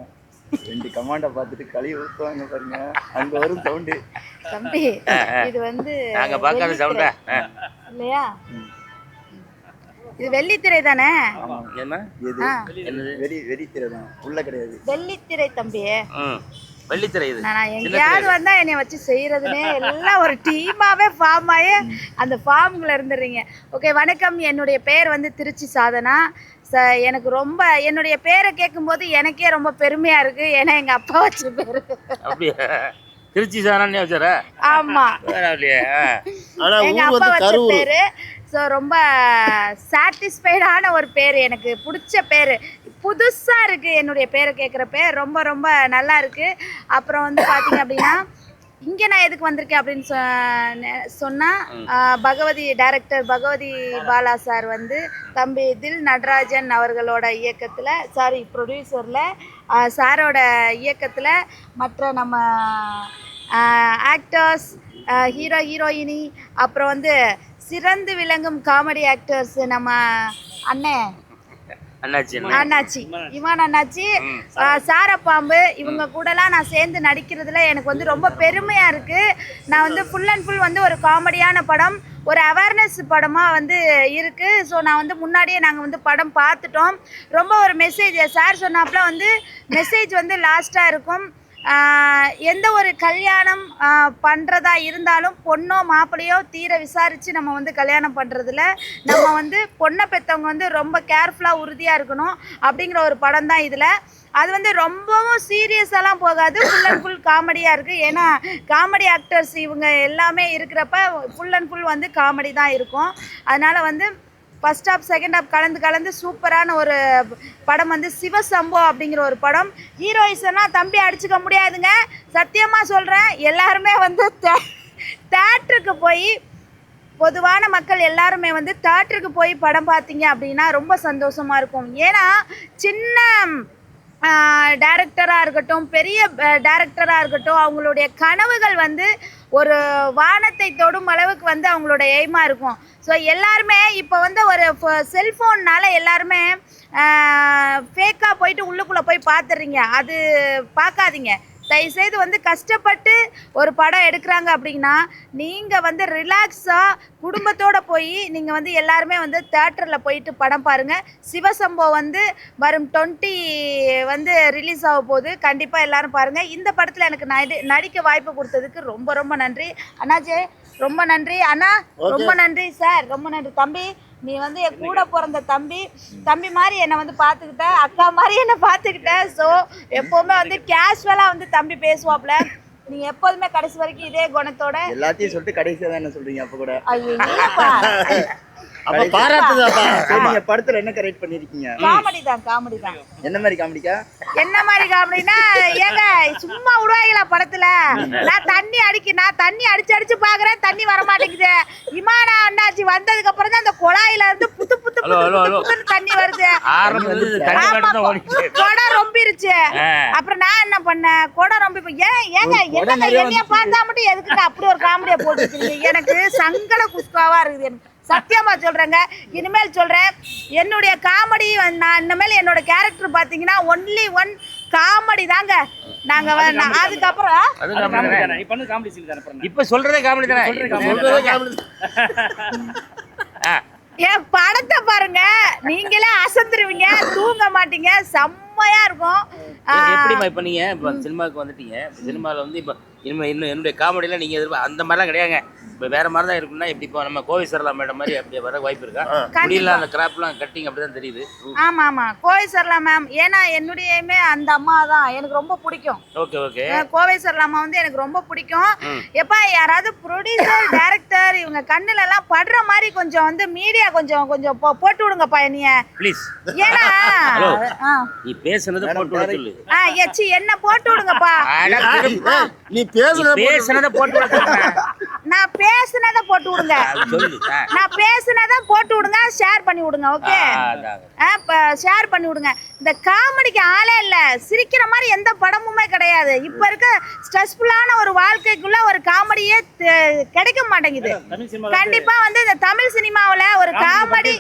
2 கமாண்டை பார்த்துட்டு கழுவி ஊற்றுவாங்க பாருங்க, அங்க வரும் சவுண்டு. தம்பி, இது வந்து நாங்க பார்க்காத சவுண்டா இல்லையா? இது வெள்ளித்திரை தானே? என்ன வெடி வெடித்திரை தான், உள்ள கிடையாது. வெள்ளித்திரை தம்பி. வெள்ளித்திரை இது. நான் எங்கேயாவது வந்தா என்னை வச்சு செய்யறதுனே எல்லாம் ஒரு டீமாவே ஃபார்ம் ஆகி அந்த ஃபார்முக்குள்ள இருந்துடுறீங்க. ஓகே, வணக்கம். என்னுடைய பேர் வந்து திருச்சி சாதனா. எனக்கு ரொம்ப என்னுடைய பேரை கேட்கும்போது எனக்கே ரொம்ப பெருமையா இருக்கு. ஏன்னா எங்க அப்பா வச்ச பேரு. அப்படியா? திருச்சி சாதனா வச்சாரா? ஆமா, எங்க அப்பா வச்ச பேரு. ஸோ ரொம்ப சாட்டிஸ்ஃபைடான ஒரு பேர், எனக்கு பிடிச்ச பேர். புதுசாக இருக்குது என்னுடைய பேரை கேட்குறப்ப, ரொம்ப ரொம்ப நல்லா இருக்குது. அப்புறம் வந்து பார்த்தீங்க அப்படின்னா, இங்கே நான் எதுக்கு வந்திருக்கேன் அப்படின்னு சொன்னால், டைரக்டர் பகவதி பாலா சார் வந்து தம்பி தில் நடராஜன் அவர்களோட இயக்கத்தில், ப்ரொடியூசரில் சாரோட இயக்கத்தில் மற்ற நம்ம ஆக்டர்ஸ், ஹீரோ ஹீரோயினி, அப்புறம் வந்து சிறந்து விளங்கும் காமெடி ஆக்டர்ஸ் நம்ம அண்ணாச்சி, இமான் அண்ணாச்சி, சாரப்பாம்பு, இவங்க கூடலாம் நான் சேர்ந்து நடிக்கிறதுல எனக்கு வந்து ரொம்ப பெருமையாக இருக்குது. நான் வந்து ஃபுல் அண்ட் ஃபுல் வந்து ஒரு காமெடியான படம், ஒரு அவேர்னஸ் படமாக வந்து இருக்குது. ஸோ நான் வந்து முன்னாடியே நாங்கள் வந்து படம் பார்த்துட்டோம். ரொம்ப ஒரு மெசேஜ் சார் சொன்னாப்புல வந்து மெசேஜ் வந்து லாஸ்ட்டாக இருக்கும். எந்த ஒரு கல்யாணம் பண்ணுறதா இருந்தாலும் பொண்ணோ மாப்பிள்ளையோ தீர விசாரித்து நம்ம வந்து கல்யாணம் பண்ணுறதுல நம்ம வந்து பொண்ணை பெற்றவங்க வந்து ரொம்ப கேர்ஃபுல்லாக உறுதியாக இருக்கணும் அப்படிங்கிற ஒரு படம் தான் இதில். அது வந்து ரொம்பவும் சீரியஸாலாம் போகாது, ஃபுல் அண்ட் ஃபுல் காமெடியாக இருக்குது. ஏன்னா காமெடி ஆக்டர்ஸ் இவங்க எல்லாமே இருக்கிறப்ப ஃபுல் அண்ட் ஃபுல் வந்து காமெடி தான் இருக்கும். அதனால் வந்து ஃபர்ஸ்ட் ஹாஃப் செகண்ட் ஹாஃப் கலந்து சூப்பரான ஒரு படம் வந்து சிவசம்போ அப்படிங்கிற ஒரு படம். ஹீரோயின்ஸ்லாம் தம்பி அடிச்சுக்க முடியாதுங்க, சத்தியமாக சொல்கிறேன். எல்லாருமே வந்து தேட்டருக்கு போய், பொதுவான மக்கள் எல்லாருமே வந்து தேட்டருக்கு போய் படம் பார்த்தீங்க அப்படின்னா ரொம்ப சந்தோஷமாக இருக்கும். ஏன்னா சின்ன டைரக்டராக இருக்கட்டும், பெரிய டைரக்டராக இருக்கட்டும், அவங்களுடைய கனவுகள் வந்து ஒரு வானத்தை தொடும் அளவுக்கு வந்து அவங்களோட எய்மாக இருக்கும். ஸோ எல்லாருமே இப்போ வந்து ஒரு செல்ஃபோன்னால் எல்லாருமே ஃபேக்காக போயிட்டு உள்ளுக்குள்ளே போய் பார்த்துடுறீங்க. அது பார்க்காதீங்க. தயவுசெய்து வந்து கஷ்டப்பட்டு ஒரு படம் எடுக்கிறாங்க அப்படின்னா நீங்கள் வந்து ரிலாக்ஸாக குடும்பத்தோடு போய் நீங்கள் வந்து எல்லாருமே வந்து தேட்டரில் போயிட்டு படம் பாருங்கள். சிவசம்போ வந்து வரும் 20 வந்து ரிலீஸ் ஆக போகுது. கண்டிப்பாக எல்லோரும் பாருங்கள். இந்த படத்தில் எனக்கு நடிக்க வாய்ப்பு கொடுத்ததுக்கு ரொம்ப ரொம்ப நன்றி அண்ணாஜே, ரொம்ப நன்றி அண்ணா, ரொம்ப நன்றி சார், ரொம்ப நன்றி தம்பி. நீ வந்து என் கூட பிறந்த தம்பி மாதிரி என்னை வந்து பார்த்துக்கிட்ட, அக்கா மாதிரி என்னை பார்த்துக்கிட்ட. ஸோ எப்போவுமே வந்து கேஷுவலாக வந்து தம்பி பேசுவாப்புல. நீ எப்போதுமே கடைசி வரைக்கும் இதே குணத்தோட எல்லாத்தையும் சொல்லிட்டு கடைசியா தான் என்ன சொல்றீங்க அப்ப கூட? ஐயோ இல்லப்பா. அப்ப பாராட்டுதாப்பா. சரி, நீங்க படத்துல என்ன கரெக்ட் பண்ணிருக்கீங்க? காமெடி தான். என்ன மாதிரி காமெடிக்கா? என்ன மாதிரி காமெடினா, ஏங்க சும்மா விடுவாங்களா படத்துல? நான் தண்ணி அடிச்சு பாக்குறேன், தண்ணி வர மாட்டேங்குது. இமானா அண்ணாச்சி வந்ததுக்கு அப்புறம் தான் அந்த குழாயில இருந்து புத்து தண்ணி வருது. குடம் ரொம்பிருச்சு. அப்புறம் நான் என்ன பண்ணேன், குடம் ரொம்பி ஏங்க என்னைய பார்த்தா மட்டும் எதுக்கு அப்படி ஒரு காமெடியா போட்டுருக்கீங்க? எனக்கு சங்கட குஸ்காவா இருக்குது. எனக்கு சத்தியமா சொல்றேங்க, இனிமேல் சொல்றேன், என்னுடைய காமெடி நான் இனிமேல் என்னோட கேரக்டர் பாத்தீங்கன்னா ஒன்லி ஒன் காமெடி தாங்க. நாங்க அதுக்கப்புறம் இப்ப சொல்றதே காமெடி தானே. என் படத்தை பாருங்க, நீங்களே அசந்துருவீங்க, தூங்க மாட்டீங்க, செம்மையா இருக்கும். எப்படிமா இப்ப நீங்க இப்ப சினிமாவுக்கு வந்துட்டீங்க, சினிமாவில் வந்து இப்போ இன்னும் என்னுடைய காமெடியெலாம் நீங்கள் அந்த மாதிரிலாம் கிடையாங்க. இப்போ வேற மாதிரி தான் இருக்குன்னா, இப்படி இப்போ நம்ம கோவை சரலா மேடம் மாதிரி அப்படி வர வாய்ப்பு இருக்கா? முடியல அந்த கிராப்லாம் கட்டிங் அப்படி தான் தெரியுது. ஆமா கோவை சரலா மேம், ஏன்னா என்னுடையமே அந்த அம்மா தான் எனக்கு ரொம்ப பிடிக்கும். ஓகே கோவை சரலா அம்மா வந்து எனக்கு ரொம்ப பிடிக்கும். எப்பா யாராவது ப்ரொடியூசர் டைரக்டர் இவங்க கண்ணுல எல்லாம் படுற மாதிரி கொஞ்சம் வந்து மீடியா கொஞ்சம் போட்டு விடுங்கப்பா என்னைய ப்ளீஸ். ஏன்னா நீ பேசுனது போட்டு விட சொல்லு. என்ன போட்டு விடுங்கப்பா. நீ பேசுனத போட்டு விட. நான் பேசுனத போட்டு விடுங்க. நான் பேசுனத போட்டு விடுங்க, ஷேர் பண்ணி விடுங்க. ஓகே, ஷேர் பண்ணி விடுங்க. இந்த காமெடிக்கு ஆளே இல்ல, சிரிக்கிற மாதிரி எந்த படமுமே கிடையாது. இப்ப இருக்க ஸ்ட்ரெஸ்ஃபுல்லான ஒரு வாழ்க்கைக்குள்ள ஒரு காமெடியே கிடைக்க மாட்டேங்குது. கண்டிப்பா வந்து இந்த தமிழ் சினிமாவுல ஒரு காமெடி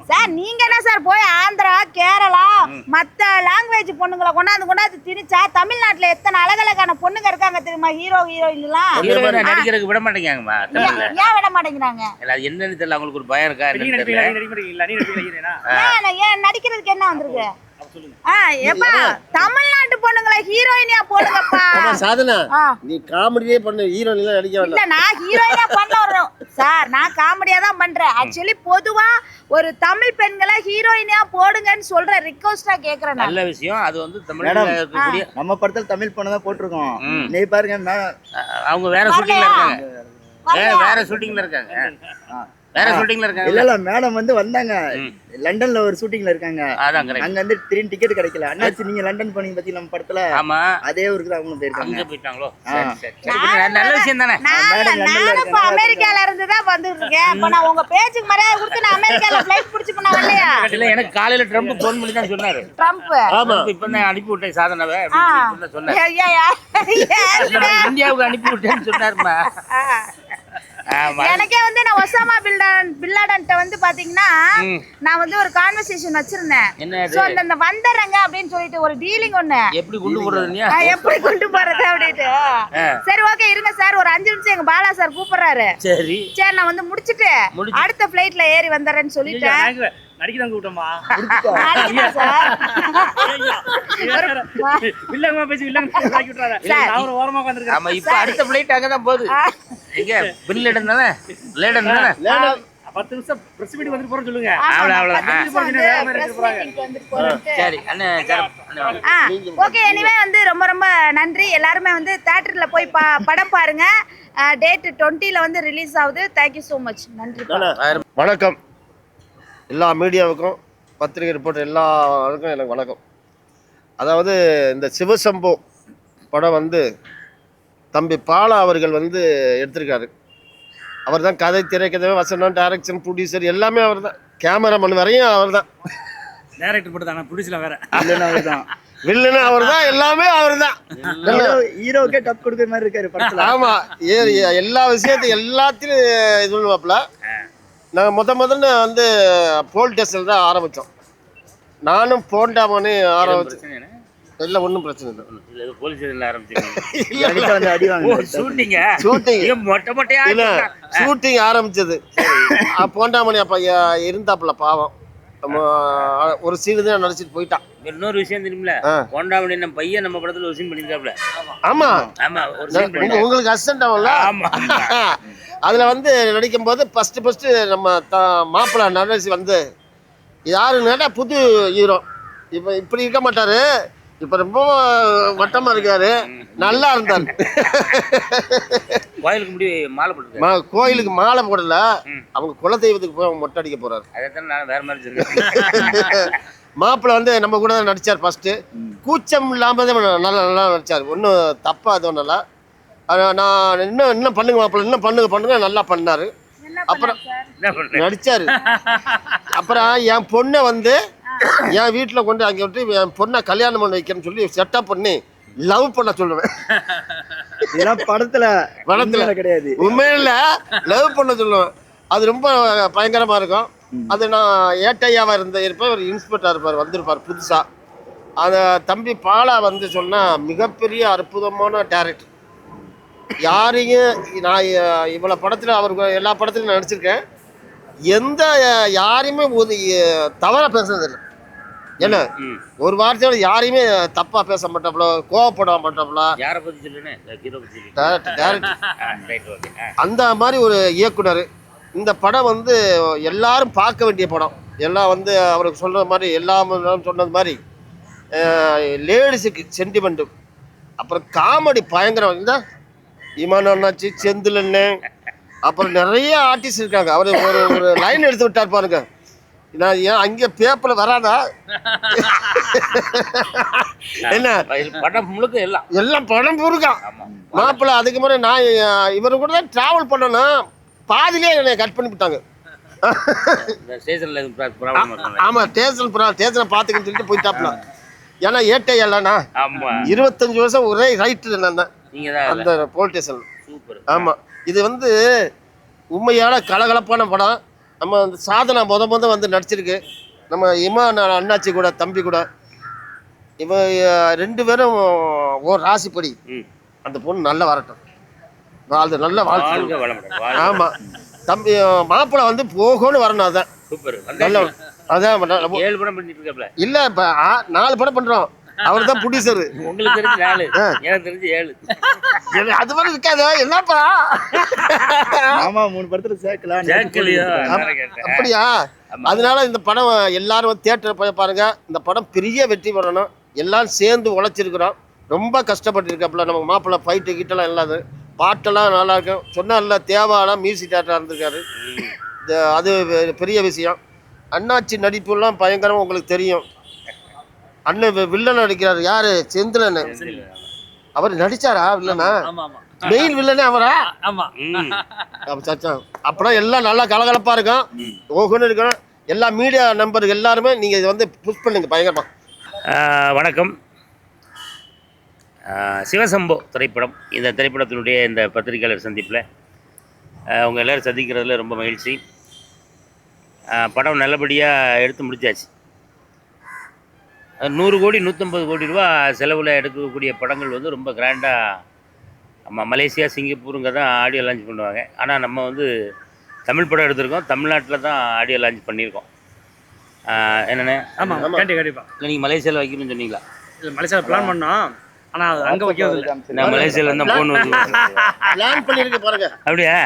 சார், நீங்க என்ன சார் போய் ஆந்திரா கேரளா மத்த லாங்குவேஜ் பொண்ணுங்களை கொண்டாந்து திணிச்சா, தமிழ்நாட்டுல எத்தனை அழகழகான பொண்ணுங்க இருக்காங்க தெரியுமா? ஹீரோயின் எல்லாம் நடிக்கிறதுக்கு விட மாட்டேங்காங்கம்மா. ஏன் விட மாட்டேங்கிறாங்க? என்னன்னு தெரியல, அவங்களுக்கு ஒரு பயம் இருக்கா? ஏன் நடிக்கிறதுக்கு என்ன வந்திருக்கு? தமிழ்நாட்டு பொண்ணுங்களை ஹீரோயினியா போடுங்கப்பா. சாதனா, நீ காமெடியே பண்ணு, ஹீரோயினா நடிக்க வேண்டாம். இல்ல, நான் ஹீரோயினா பண்ண சார், நான் காமெடியா தான் பண்றேன். ஆக்சுவலி பொதுவா ஒரு தமிழ் பெண்களை ஹீரோயினியா போடுங்கன்னு சொல்ற ரிக்வெஸ்டா கேக்குறேன். நல்ல விஷயம். அது வந்து தமிழ்நாட்டுல நம்ம படத்துல தமிழ் பொண்ணு தான் போட்டிருக்கோம். நீ பாருங்க, அவங்க வேற ஷூட்டிங்ல இருக்காங்க. இல்ல மேடம் வந்து வந்தாங்க, லண்டன்ல ஒரு ஷூட்டிங்ல இருக்காங்க. அங்க வந்து திடீர்னு டிக்கெட் கிடைக்கல. அண்ணாச்சி நீங்க லண்டன் போனீங்க பத்தி நம்ம படத்துல. ஆமா, அதே ஊருக்கு தான் அவங்க போயிருக்காங்களோ. நல்ல விஷயம் தானே. நானும் அமெரிக்கால இருந்து தான் வந்துட்டு இருக்கேன். இப்ப நான் உங்க பேச்சுக்கு மரியாதை கொடுத்து நான் அமெரிக்கால ஃளைட் பிடிச்சு போனா வரலையா? இல்ல, எனக்கு காலையில ட்ரம்ப் போன் பண்ணி தான் சொன்னாரு. ட்ரம்ப் இப்ப நான் அனுப்பி விட்டேன் சாதனாவை சொன்னாரு. இந்தியாவுக்கு அனுப்பி விட்டேன்னு சொன்னாருமா. எனக்கே வந்து நான் ஒசாமா பில்லாடன்ட்ட வந்து பாத்தீங்கன்னா, நான் வந்து ஒரு கான்வர்சேஷன் வச்சிருந்தேன். சோ அந்த வந்துறங்க அப்படின்னு சொல்லிட்டு ஒரு டீலிங் ஒண்ணு. எப்படி கொண்டு போறது அப்படின்ட்டு. சரி ஓகே இருங்க சார், ஒரு 5 நிமிஷம் எங்க பாலா சார் கூப்பிடுறாரு. சரி நான் வந்து முடிச்சிட்டு அடுத்த ஃளைட்ல ஏறி வந்துறேன்னு சொல்லிட்டேன். நடிக்கிறாங்க கூட்டமா அடுத்த பிளைட் அங்கதான் போகுது. எங்க பில் இடம்தானே 10 நிமிஷம் பிரஸ் மீட் வந்து போறோம் சொல்லுங்க. சரி ஓகே. எனிவே வந்து ரொம்ப ரொம்ப நன்றி. எல்லாருமே வந்து தியேட்டர்ல போய் படம் பாருங்க. டேட் 20ல வந்து ரிலீஸ் ஆகுது. Thank you so much. நன்றி. வணக்கம் எல்லா மீடியாவுக்கும், பத்திரிகை ரிப்போர்ட் எல்லாருக்கும் எனக்கு வணக்கம். அதாவது இந்த சிவசம்பு படம் வந்து தம்பி பாலா அவர்கள் வந்து எடுத்திருக்காரு. அவர் தான் கதை, திரைக்கதை, வசனம், டைரக்ஷன், ப்ரொடியூசர் எல்லாமே அவர் தான். கேமராமேன் வரையும் அவர் தான். டைரக்டர் மட்டும் தான், ப்ரொடியூசர் வேற. வில்லனும் அவர் தான், எல்லாமே அவர் தான். ஹீரோக்கே டப் கொடுக்குற மாதிரி இருக்காரு படத்துல. ஆமா, எல்லா விஷயத்தையும் எல்லாத்தையும் இது பண்ணுவாப்புல. நாங்கள் முதல்ல வந்து போல் ஸ்டேஷனில் தான் ஆரம்பித்தோம். நானும் போண்டாமனு ஆரம்பிச்சேன். இல்லை, ஒன்றும் பிரச்சனை இல்லை. போலீஸ் ஸ்டேஷன்ல ஆரம்பிச்சீங்க? ஷூட்டிங் ஆரம்பிச்சது போண்டாமணி அப்போ இருந்தாப்புல பாவம். ஒரு சீனு தான் நடிச்சிட்டு போயிட்டான். இன்னொரு விஷயம் தெரியுமில்ல, கோண்டாமணி நம்ம பையன் நம்ம படத்துல ஒரு சீன் பண்ணியிருக்காப்ல. ஆமா ஆமா, ஒரு சீன் பண்ணிருக்காரு. உங்களுக்கு அசிஸ்டன்ட் ஆகும்ல. ஆமா. அதுல வந்து நடிக்கும் போது ஃபர்ஸ்ட் நம்ம மாப்பிள்ளை நடராஜ் வந்து யாருன்னா புது ஹீரோ, இப்போ இப்படி இருக்க மாட்டாரு, இப்போ ரொம்ப வட்டமா இருக்காரு, நல்லா இருந்தாரு. கோயிலுக்கு முடி மாலை போட்டுருக்காரு. கோயிலுக்கு மாலை போடல, அவங்க குலதெய்வத்துக்கு போய் அவங்க மொட்டை அடிக்க போறாரு. அதைத்தான் நான் வேற மாதிரி சொல்லிருக்கேன். மாப்பிள்ளை வந்து நம்ம கூட தான் நடிச்சார் ஃபர்ஸ்ட். கூச்சம் இல்லாம தான் நல்லா நடிச்சார். ஒன்றும் தப்பா எதுவும் நல்லா. நான் இன்னும் பண்ணுங்க மாப்பிள்ளை, இன்னும் பண்ணுங்க நல்லா பண்ணாரு. அப்புறம் நடிச்சாரு. அப்புறம் என் பொண்ணை வந்து என் வீட்டில் கொண்டு அங்கே விட்டு என் பொண்ணை கல்யாணம் பண்ணி வைக்கிறேன்னு சொல்லி செட்டப் பண்ணி லவ் பண்ண சொல்லுவேன். இதெல்லாம் படத்துல கிடையாது, உண்மையில லவ் பண்ண சொல்லுவேன். அது ரொம்ப பயங்கரமா இருக்கும். அது நான் ஏட்டையாவா இருப்பேன், ஒரு இன்ஸ்பெக்டர் இருப்பார், வந்திருப்பார் புதுசா. அந்த தம்பி பாலா வந்து சொன்னா மிகப்பெரிய அற்புதமான டேரக்டர். யாரையும் நான் இவ்வளோ படத்தில் அவருக்கு எல்லா படத்துலையும் நடிச்சிருக்கேன். எந்த யாரையுமே தவறாக பேசுறதில்லை. என்ன ஒரு வார்த்தையோட யாரையுமே தப்பாக பேச மாட்டாப்ல, கோவப்பட மாட்டாப்ல. யாரை பற்றி சொல்லுன்னு டேரக்டர் அந்த மாதிரி ஒரு இயக்குனர். இந்த படம் வந்து எல்லாரும் பார்க்க வேண்டிய படம். எல்லாம் வந்து அவருக்கு சொல்கிற மாதிரி எல்லாம் சொன்னது மாதிரி லேடிஸுக்கு சென்டிமெண்ட்டு, அப்புறம் காமெடி பயங்கரம். இந்த இமான் அண்ணாச்சி, செந்தில் அண்ணன், அப்புறம் நிறைய ஆர்டிஸ்ட் இருக்காங்க. அவர் ஒரு லைன் எடுத்து விட்டார் பாருங்க. நான் ஏன் அங்கே பேப்பரில் வராதா என்ன படம் முழுக்க எல்லாம் படம் பூருக்கான் மாப்பிள்ளை. அதுக்கு முறை நான் இவரு கூட தான் ட்ராவல் பண்ணணும், பாதிலே என்னை கட் பண்ணி விட்டாங்க. ஆமா, ஸ்டேஷனை பார்த்துக்கின்னு சொல்லிட்டு போயிட்டாப்ல. ஏன்னா ஏட்டை இல்லைண்ணா 25 வருஷம் ஒரே ரைட்டு நான் தான் அந்த போலீஸ் ஸ்டேஷன். ஆமா, இது வந்து உண்மையான கலகலப்பான படம். நம்ம அந்த சாதனை முத வந்து நடிச்சிருக்கு. நம்ம இமான் அண்ணாச்சி கூட தம்பி கூட இவன் 2 பேரும் ஒரு ராசிப்படி. அந்த பொண்ணு நல்லா வரட்டும், அது நல்ல வாழ்க்கை. ஆமா, தம்பி மாப்பிள்ளை வந்து போகணும்னு வரணும். அதான் நல்ல அதான் 7 படம் பண்ணிட்டு இருக்காப்ல. இல்ல இப்ப 4 படம் பண்றோம். அவர் தான் ப்ரொடியூசர். உங்களுக்கு தெரிஞ்சு 4, எனக்கு தெரிஞ்சு 7. அது மாதிரி இருக்காது என்னப்பா. ஆமா, 3 படத்துல சேர்க்கலாம். அப்படியா? அதனால இந்த படம் எல்லாரும் தியேட்டர் போய் பாருங்க. இந்த படம் பெரிய வெற்றி பெறணும். எல்லாரும் சேர்ந்து உழைச்சிருக்கிறோம். ரொம்ப கஷ்டப்பட்டு இருக்காப்புல நம்ம மாப்பிள்ளை. ஃபைட்டு கிட்டலாம் இல்லாது, பாட்டெல்லாம் நல்லா இருக்கும். சொன்னால தேவாலாம் மியூசிக் டேரக்டராக இருந்திருக்காரு. அது பெரிய விஷயம். அண்ணாச்சி நடிப்புலாம் பயங்கரமாக உங்களுக்கு தெரியும். அண்ணன் வில்லன் நடிக்கிறாரு. யாரு? செந்திலன். அவர் நடிச்சாரா வில்லனா? மெயின் வில்லனே அவரா? அப்புறம் எல்லாம் நல்லா கலகலப்பா இருக்கும், ஓகோன்னு இருக்கணும். எல்லா மீடியா நம்பர் எல்லாருமே நீங்க இதை வந்து புஷ் பண்ணுங்க பயங்கரமா. வணக்கம். சிவசம்போ திரைப்படம், இந்த திரைப்படத்தினுடைய இந்த பத்திரிகையாளர் சந்திப்பில் அவங்க எல்லோரும் சந்திக்கிறதுல ரொம்ப மகிழ்ச்சி. படம் நல்லபடியாக எடுத்து முடிச்சாச்சு. 100 கோடி 150 கோடி ரூபா செலவில் எடுக்கக்கூடிய படங்கள் வந்து ரொம்ப கிராண்டாக மலேசியா சிங்கப்பூருங்க தான் ஆடியோ லான்ச் பண்ணுவாங்க. ஆனால் நம்ம வந்து தமிழ் படம் எடுத்திருக்கோம், தமிழ்நாட்டில் தான் ஆடியோ லான்ச் பண்ணியிருக்கோம். என்னென்ன? ஆமாம், கண்டிப்பாக. இல்லை, நீங்கள் மலேசியாவில் வைக்கணும்னு சொன்னீங்களா? இல்லை, மலேசியாவில் பிளான் பண்ணோம், ஆனால் அங்கே வைக்கிறது. நான் மலேசியாவில் இருந்தால் ஃபோன் வந்து பிளான் பண்ணியிருக்கு பாருங்க. அப்படியா?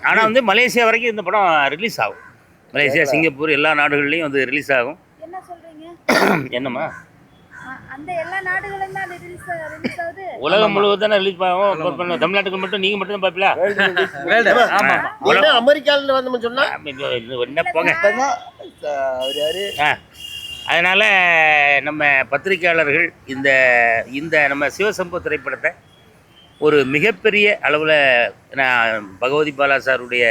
ஆனால் வந்து மலேசியா வரைக்கும் இந்த படம் ரிலீஸ் ஆகும். மலேசியா, சிங்கப்பூர் எல்லா நாடுகள்லையும் வந்து ரிலீஸ் ஆகும். என்ன சொல்றீங்க? என்னம்மா? அந்த எல்லா நாடுகளும் தான் ரிலீஸ் ஆகுது. உலகம் முழுவதும் தானே ரிலீஸ் ஆகும். தமிழ்நாட்டுக்கு மட்டும் நீங்க மட்டும் தான் பாப்பீங்களா? அமெரிக்கால வந்து சொன்னா என்ன போங்க. அதனால நம்ம பத்திரிகையாளர்கள் இந்த இந்த நம்ம சிவசம்போ திரைப்படத்தை ஒரு மிகப்பெரிய அளவில், நான் பகவதி பாலா சாருடைய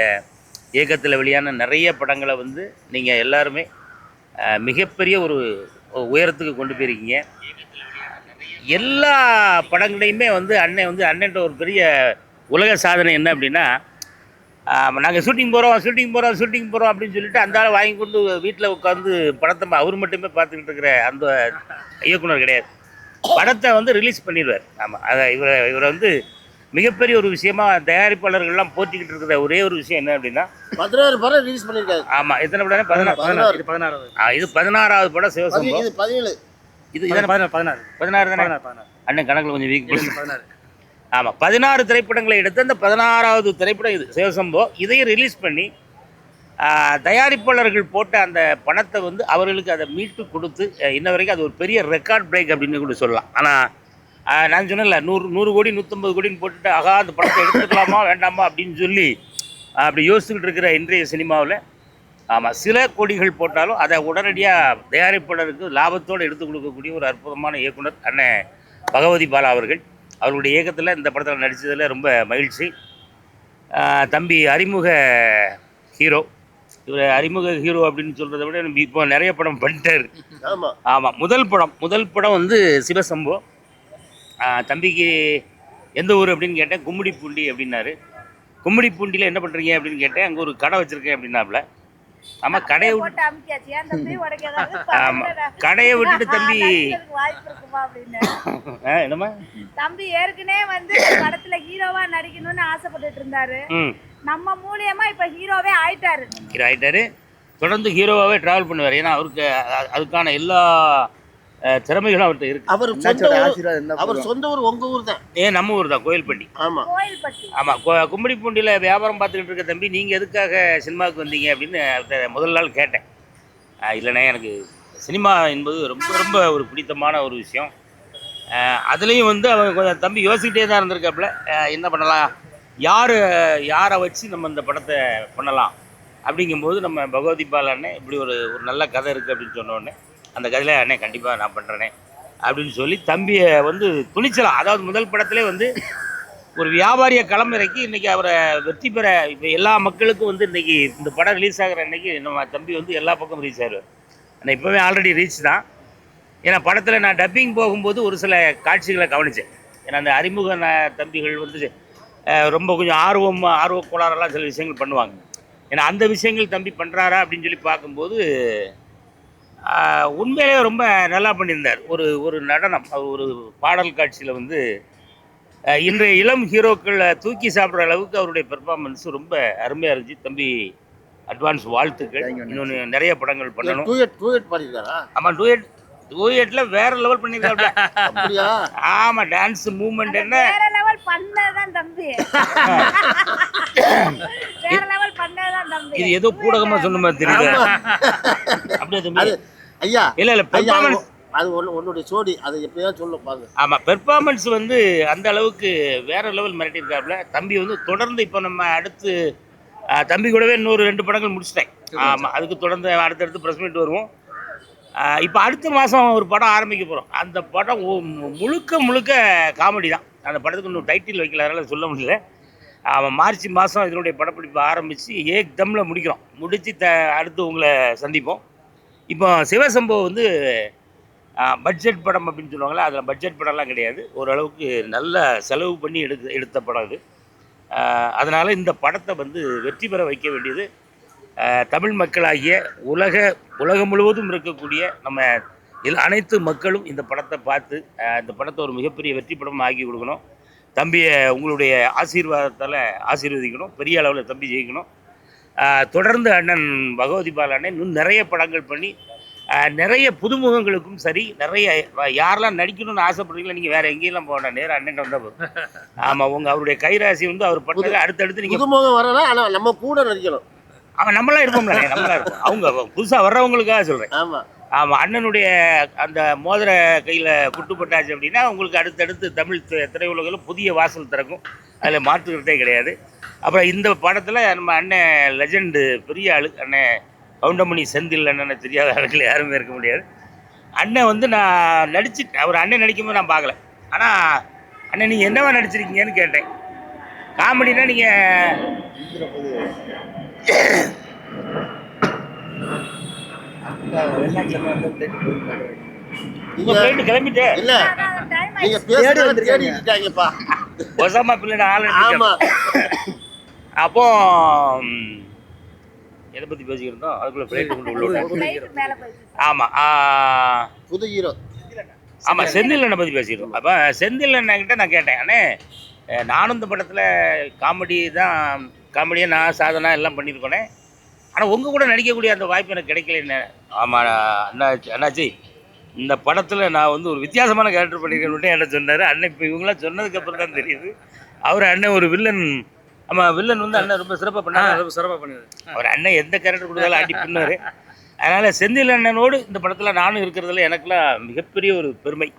இயக்கத்தில் வெளியான நிறைய படங்களை வந்து நீங்கள் எல்லாருமே மிகப்பெரிய ஒரு உயரத்துக்கு கொண்டு போயிருக்கீங்க. எல்லா படங்களையுமே வந்து அண்ணன்ட்ட ஒரு பெரிய உலக சாதனை என்ன அப்படின்னா, நாங்கள் ஷூட்டிங் போகிறோம் அப்படின்னு சொல்லிட்டு அந்த ஆள் வாங்கி கொண்டு வீட்டில் உட்காந்து படத்தை அவர் மட்டுமே பார்த்துக்கிட்டு இருக்கிற அந்த இயக்குனர் கிடையாது. படத்தை வந்து ரிலீஸ் பண்ணிடுவார். ஆமாம், அதை இவரை வந்து மிகப்பெரிய ஒரு விஷயமா தயாரிப்பாளர்கள்லாம் போற்றிக்கிட்டு இருக்கிற ஒரே ஒரு விஷயம் என்ன அப்படின்னா 16 படம் ரிலீஸ் பண்ணியிருக்காரு. ஆமாம் எத்தனை படம்? 16. இது 16வது. இது 16வது படம் சிவசம்போ. இது 17. இது 16 16 தானே? 16. அண்ணன் கணக்கில் கொஞ்சம் வீக் 16. ஆமாம் 16 திரைப்படங்களை எடுத்து அந்த 16வது திரைப்படம் இது சிவசம்போ. இதையும் ரிலீஸ் பண்ணி தயாரிப்பாளர்கள் போட்ட அந்த பணத்தை வந்து அவர்களுக்கு அதை மீட்டு கொடுத்து இன்ன வரைக்கும் அது ஒரு பெரிய ரெக்கார்ட் பிரேக் அப்படின்னு கூட சொல்லலாம். ஆனால் நான் சொன்னேன்ல 100 கோடி 150 கோடின்னு போட்டுட்டு ஆகா அந்த படத்தை எடுத்துக்கலாமா வேண்டாமா அப்படின்னு சொல்லி அப்படி யோசிச்சுக்கிட்டு இருக்கிற இன்றைய சினிமாவில் ஆமாம் சில கோடிகள் போட்டாலும் அதை உடனடியாக தயாரிப்பாளருக்கு லாபத்தோடு எடுத்து கொடுக்கக்கூடிய ஒரு அற்புதமான இயக்குனர் அண்ணன் பகவதி பாலா அவர்கள். அவருடைய இயக்கத்தில் இந்த படத்தில் நடித்ததில் ரொம்ப மகிழ்ச்சி. தம்பி அறிமுக ஹீரோ. இவர் அறிமுக ஹீரோ அப்படின்னு சொல்கிறத விட இப்போ நிறைய படம் பண்ணிட்டார். ஆமாம் ஆமாம் முதல் படம் வந்து சிவசம்போ. தம்பிக்கு எந்த ஊர் அப்படின்னு கேட்டேன். கும்மிடிப்பூண்டி அப்படின்னாரு. கும்மிடிப்பூண்டியில் என்ன பண்ணுறீங்க அப்படின்னு கேட்டேன். அங்கே ஒரு கடை வச்சுருக்கேன் அப்படின்னாப்புல. ஆமாம் கடையை விட்டு ஆமாம் கடையை விட்டுட்டு தம்பி என்னம்மா தம்பி ஏற்கனவே வந்து படத்துல ஹீரோவா நடிக்கணும்னு ஆசைப்பட்டுட்டு இருந்தாரு. நம்ம மூலியமா இப்ப ஹீரோவே ஆயிட்டாரு. ஹீரோ ஆயிட்டாரு. தொடர்ந்து ஹீரோவாகவே ட்ராவல் பண்ணுவார். ஏன்னா அவருக்கு அதுக்கான எல்லா திறமைகளும் அவர்கிட்ட இருக்கு. அவர் சொந்த ஊர் உங்க ஊர் தான். நம்ம ஊர் தான் கோயில்பட்டி. ஆமாம் ஆமாம் கும்மிடிப்பூண்டியில் வியாபாரம் பார்த்துக்கிட்டு இருக்க தம்பி நீங்கள் எதுக்காக சினிமாவுக்கு வந்தீங்க அப்படின்னு முதல் நாள் கேட்டேன். இல்லைண்ணே எனக்கு சினிமா என்பது ரொம்ப ரொம்ப ஒரு பிடித்தமான ஒரு விஷயம். அதுலேயும் வந்து அவங்க கொஞ்சம் தம்பி யோசிக்கிட்டே தான் இருந்திருக்காப்புல. என்ன பண்ணலாம், யாரை வச்சு நம்ம இந்த படத்தை பண்ணலாம் அப்படிங்கும்போது நம்ம பகவதி பாலாண்ணே இப்படி ஒரு நல்ல கதை இருக்குது அப்படின்னு சொன்னோடனே அந்த கதையில் அண்ணே கண்டிப்பாக நான் பண்ணுறேனே அப்படின்னு சொல்லி தம்பியை வந்து துணிச்சலாம். அதாவது முதல் படத்திலே வந்து ஒரு வியாபாரியை களமிறக்கி இன்றைக்கி அவரை வெற்றி பெற இப்போ எல்லா மக்களுக்கும் வந்து இன்றைக்கி இந்த படம் ரிலீஸ் ஆகிற அன்றைக்கி நம்ம தம்பி வந்து எல்லா பக்கம் ரீச் ஆகிடுவார். ஆனால் இப்போவே ஆல்ரெடி ரீச் தான். ஏன்னா படத்தில் நான் டப்பிங் போகும்போது ஒரு சில காட்சிகளை கவனித்தேன். ஏன்னா அந்த அறிமுக தம்பிகள் வந்து ரொம்ப கொஞ்சம் ஆர்வ கோளாறெல்லாம் சில விஷயங்கள் பண்ணுவாங்க. ஏன்னா அந்த விஷயங்கள் தம்பி பண்ணுறாரா அப்படின்னு சொல்லி பார்க்கும்போது உண்மையிலே ரொம்ப நல்லா பண்ணியிருந்தார். ஒரு நடனம், ஒரு பாடல் காட்சியில் வந்து இன்றைய இளம் ஹீரோக்களை தூக்கி சாப்பிட்ற அளவுக்கு அவருடைய பெர்ஃபார்மன்ஸ் ரொம்ப அருமையாக இருந்துச்சு. தம்பி அட்வான்ஸ் வாழ்த்துக்கள். இன்னொன்று நிறைய படங்கள் பண்ணணும். டூயட் பாடியிருக்காரா? ஆமாம் டூயட்ல வேற லெவல் பண்ணியிருக்காரு. அப்படியா? ஆமாம் டான்ஸ் மூவ்மெண்ட் என்ன வேற லெவல் பண்ணதான் தம்பி. வேற லெவல் பண்ணதான் தம்பி. இது ஏதோ கூடகமாக சொன்ன மாதிரி தெரியுது. அப்படியே தம்பி ஐயா இல்லை பெர்ஃபார்மன்ஸ் அது ஒன்னுடைய சோடி அதை எப்படிதான் சொல்ல பாருங்க. ஆமாம் பெர்ஃபார்மன்ஸ் வந்து அந்த அளவுக்கு வேற லெவல் மிரட்டியிருக்காப்புல. தம்பி வந்து தொடர்ந்து இப்போ நம்ம அடுத்து தம்பி கூடவே இன்னொரு 2 படங்கள் முடிச்சிட்டேன். ஆமாம் அதுக்கு தொடர்ந்து அடுத்தடுத்து ப்ரெஸ் மீட் வருவோம். இப்போ அடுத்த மாதம் ஒரு படம் ஆரம்பிக்க போகிறோம். அந்த படம் முழுக்க காமெடி தான். அந்த படத்துக்கு இன்னும் டைட்டில் வைக்கல, அதனால் சொல்ல முடியல. மார்ச் மாதம் இதனுடைய படப்பிடிப்பு ஆரம்பித்து ஏக்தமில் முடிக்கிறோம். முடித்து அடுத்து உங்களை சந்திப்போம். இப்போ சிவசம்போ வந்து பட்ஜெட் படம் அப்படின்னு சொல்லுவாங்களே, அதில் பட்ஜெட் படம்லாம் கிடையாது. ஓரளவுக்கு நல்ல செலவு பண்ணி எடுத்த படம் இது. அதனால் இந்த படத்தை வந்து வெற்றி பெற வைக்க வேண்டியது தமிழ் மக்களாகிய உலகம் முழுவதும் இருக்கக்கூடிய நம்ம அனைத்து மக்களும் இந்த படத்தை பார்த்து இந்த படத்தை ஒரு மிகப்பெரிய வெற்றி படம் ஆக்கி கொடுக்கணும். தம்பியை உங்களுடைய ஆசீர்வாதத்தால் ஆசீர்வதிக்கணும். பெரிய அளவில் தம்பி ஜெயிக்கணும். தொடர்ந்து அண்ணன் பகவதி பாலாண்ணே இன்னும் நிறைய படங்கள் பண்ணி நிறைய புதுமுகங்களுக்கும் சரி, நிறைய யாரெல்லாம் நடிக்கணும்னு ஆசைப்படுறீங்களா நீங்கள் வேறு எங்கேயெல்லாம் போகணும், நேராக அண்ணன் வந்தால் போதும். ஆமாம் அவருடைய கைராசி வந்து அவர் பண்ணது அடுத்தடுத்து நீங்கள் புதுமுகம் வரலாம். ஆனால் நம்ம கூட நடிக்கணும். நம்மளாம் இருப்போம்ல, நம்மளாம் இருப்போம். அவங்க புதுசாக வர்றவங்களுக்காக சொல்கிறேன். ஆமாம் அண்ணனுடைய அந்த மோதிர கையில் குட்டுப்பட்டாச்சு அப்படின்னா உங்களுக்கு அடுத்தடுத்து தமிழ் திரையுலகில் புதிய வாசல் திறக்கும். அதில் மாற்றுக்கிறதே கிடையாது. அப்புறம் இந்த படத்தில் நம்ம அண்ணன் லெஜண்டு பெரிய ஆளு அண்ணன் கவுண்டமணி செந்தில் அண்ணனை தெரியாத ஆளுகள் யாருமே இருக்க முடியாது. அண்ணன் வந்து நான் நடிச்சுட்டேன். அவர் அண்ணன் நடிக்கும்போது நான் பார்க்கல. ஆனால் அண்ணன் நீங்கள் என்னவா நடிச்சிருக்கீங்கன்னு கேட்டேன். காமெடினா நீங்கள் கிளம்பிட்டு இல்லை நீங்கள் தேடிட்டாங்கப்பா ஒசாமா பிள்ளை ஆள். அப்போ எதை பற்றி பேசிக்கிருந்தோம், அதுக்குள்ளே ஃப்ளைட்டு கொண்டு உள்ள. ஆமாம் புது ஹீரோ. ஆமாம் செந்தில் அண்ணனை பற்றி பேசிக்கிட்டோம். அப்போ செந்தில் அண்ணன்கிட்ட நான் கேட்டேன், அண்ணே நானும் இந்த படத்தில் காமெடியாக நான் சாதனா எல்லாம் பண்ணியிருக்கோனே. ஆனால் உங்கள் கூட நடிக்கக்கூடிய அந்த வாய்ப்பு எனக்கு கிடைக்கல. என்ன ஆமாம் அண்ணாச்சி, இந்த படத்தில் நான் வந்து ஒரு வித்தியாசமான கேரக்டர் பண்ணியிருக்கேன்னு என்கிட்ட சொன்னார். அண்ணன் இப்போ இவங்களாம் சொன்னதுக்கப்புறம் தான் தெரியுது அவர் அண்ணன் ஒரு வில்லன். ஆமாம், வில்லன் வந்து அண்ணன் ரொம்ப சிறப்பாக பண்ணார். ரொம்ப சிறப்பாக பண்ணுது. அவர் அண்ணன் எந்த கேரக்டர் கொடுத்தாலும் ஆட்டி பின்னார். அதனால் செந்தில் அண்ணனோடு இந்த படத்தில் நானும் இருக்கிறதுல எனக்குலாம் மிகப்பெரிய ஒரு பெருமை.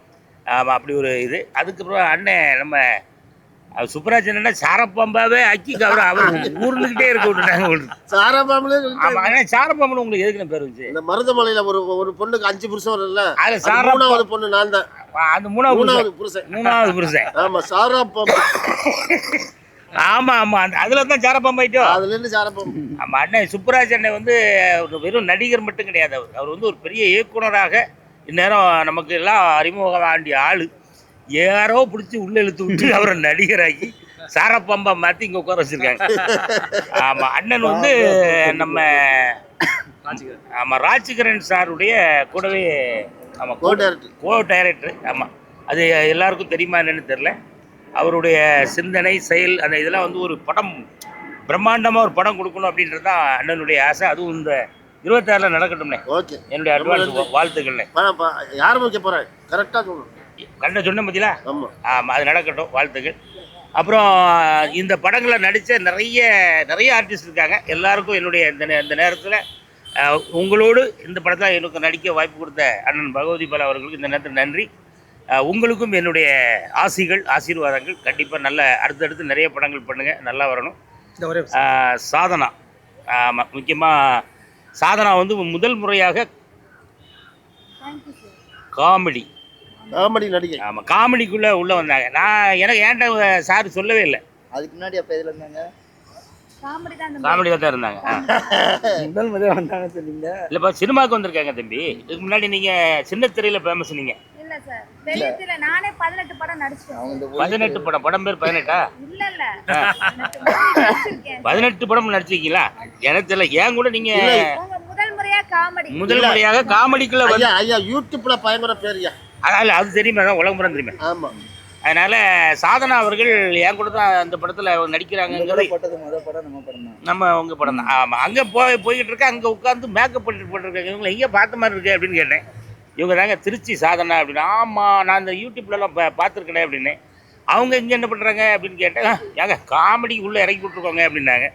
ஆமாம், அப்படி ஒரு இது. அதுக்கப்புறம் அண்ணன் நம்ம சுப்பராஜ் அண்ணா சாரப்பாம்பாவே ஆக்கி அவர் ஊர்ந்துக்கிட்டே இருக்க விட்டுட்டாங்க. சாரபாம்புல ஆமாம், ஆனால் சாரப்பாம்பு உங்களுக்கு எதுக்குன்னு பேர் வந்துச்சு? இந்த மருதமலையில ஒரு பொண்ணுக்கு 5 புருஷன் வரும்ல, அதில் அது சாரா மூணாவது பொண்ணு நான் தான். அந்த மூணாவது புருஷன். புருஷன். ஆமா, சாரபாம்பு. ஆமாம் ஆமாம், அதில் தான் சாரப்பாம்பாயிட்டோ. அதுல இருந்து சாரபாம்பு. ஆமாம், அண்ணன் சுப்பராஜ் அண்ணன் வந்து ஒரு வெறும் நடிகர் மட்டும் கிடையாது. அவர் வந்து ஒரு பெரிய இயக்குனராக இந்நேரம் நமக்கு எல்லாம் அறிமுகம் ஆண்டிய ஆள். யாரோ பிடிச்சி உள்ளே இழுத்து விட்டு அவரை நடிகராக்கி சாரப்பாம்பா மாற்றி இங்கே உட்கார வச்சுருக்காங்க. ஆமாம், அண்ணன் வந்து நம்ம ஆமாம் ராஜ்கிரண் சாருடைய கூடவே ஆமாம் கோ டைரக்டர். ஆமாம், அது எல்லாருக்கும் தெரியுமா என்னன்னு தெரில. அவருடைய சிந்தனை செயல் அந்த இதெல்லாம் வந்து ஒரு படம் பிரம்மாண்டமாக ஒரு படம் கொடுக்கணும் அப்படின்றது தான் அண்ணனுடைய ஆசை. அதுவும் இந்த 26 நடக்கட்டும்னே. ஓகே, என்னுடைய அட்வான்ஸ் வாழ்த்துக்கள்ண்ணே. யார் முக்கிய போகிறேன் கரெக்டாக சொல்லணும். கரெக்டாக சொன்ன பற்றிலா? ஆமாம் ஆமாம், அது நடக்கட்டும், வாழ்த்துக்கள். அப்புறம் இந்த படங்களை நடித்த நிறைய ஆர்டிஸ்ட் இருக்காங்க. எல்லாருக்கும் என்னுடைய இந்த நேரத்தில் உங்களோடு இந்த படத்தில் எனக்கு நடிக்க வாய்ப்பு கொடுத்த அண்ணன் பகவதி பாலா அவர்களுக்கு இந்த நேரத்தில் நன்றி. உங்களுக்கும் என்னுடைய ஆசீர்வாதங்கள். கண்டிப்பாக நல்ல அடுத்தடுத்து நிறைய படங்கள் பண்ணுங்கள், நல்லா வரணும். சாதனா, ஆமாம், முக்கியமாக சாதனா வந்து முதல் முறையாக காமெடி நடிகை. ஆமாம், காமெடிக்குள்ளே உள்ளே வந்தாங்க. எனக்கு ஏன்ட்ட சார் சொல்லவே இல்லை. அதுக்கு முன்னாடி அப்போ எதில் இருந்தாங்க? காமெடியாக தான் இருந்தாங்க. முதல் முதல் வந்தாங்க சொன்னீங்க. இல்லைப்பா, சினிமாவுக்கு வந்திருக்காங்க தம்பி. இதுக்கு முன்னாடி நீங்கள் சின்ன திரையில் ஃபேமஸ். நீங்கள் இல்ல சார், வெளியத்துல நானே 18 படம் நடிச்சிட்டேன். 18 படம். படம் பேர் 18ஆ? இல்ல 18 படம் நடிச்சிருக்கீங்களா? எனக்கு தெரியல. ஏன் கூட நீங்கள் முதல் முறையாக காமெடிக்குள்ளே வந்து ஐயா யூடியூப்ல பயங்கர பேரியா. அது தெரியுமா? தான் உலகம் புறம் தெரியுமா? ஆமாம். அதனால் சாதனா அவர்கள் என் கூட தான் அந்த படத்தில் நடிக்கிறாங்கிறது நம்ம உங்கள் படம் தான். ஆமாம், அங்கே போய்கிட்டு இருக்கேன். அங்கே உட்காந்து மேக்கப் போட்டுருக்காங்க. இவங்களை எங்கே பார்த்த மாதிரி இருக்கு அப்படின்னு கேட்டேன். இவங்க தாங்க திருச்சி சாதனா அப்படின்னு. ஆமாம், நான் இந்த யூடியூப்லலாம் பார்த்துருக்கேன் அப்படின்னு. அவங்க இங்கே என்ன பண்ணுறாங்க அப்படின்னு கேட்டேன். ஏங்க காமெடி உள்ளே இறக்கி விட்ருக்கோங்க அப்படின்னாங்க.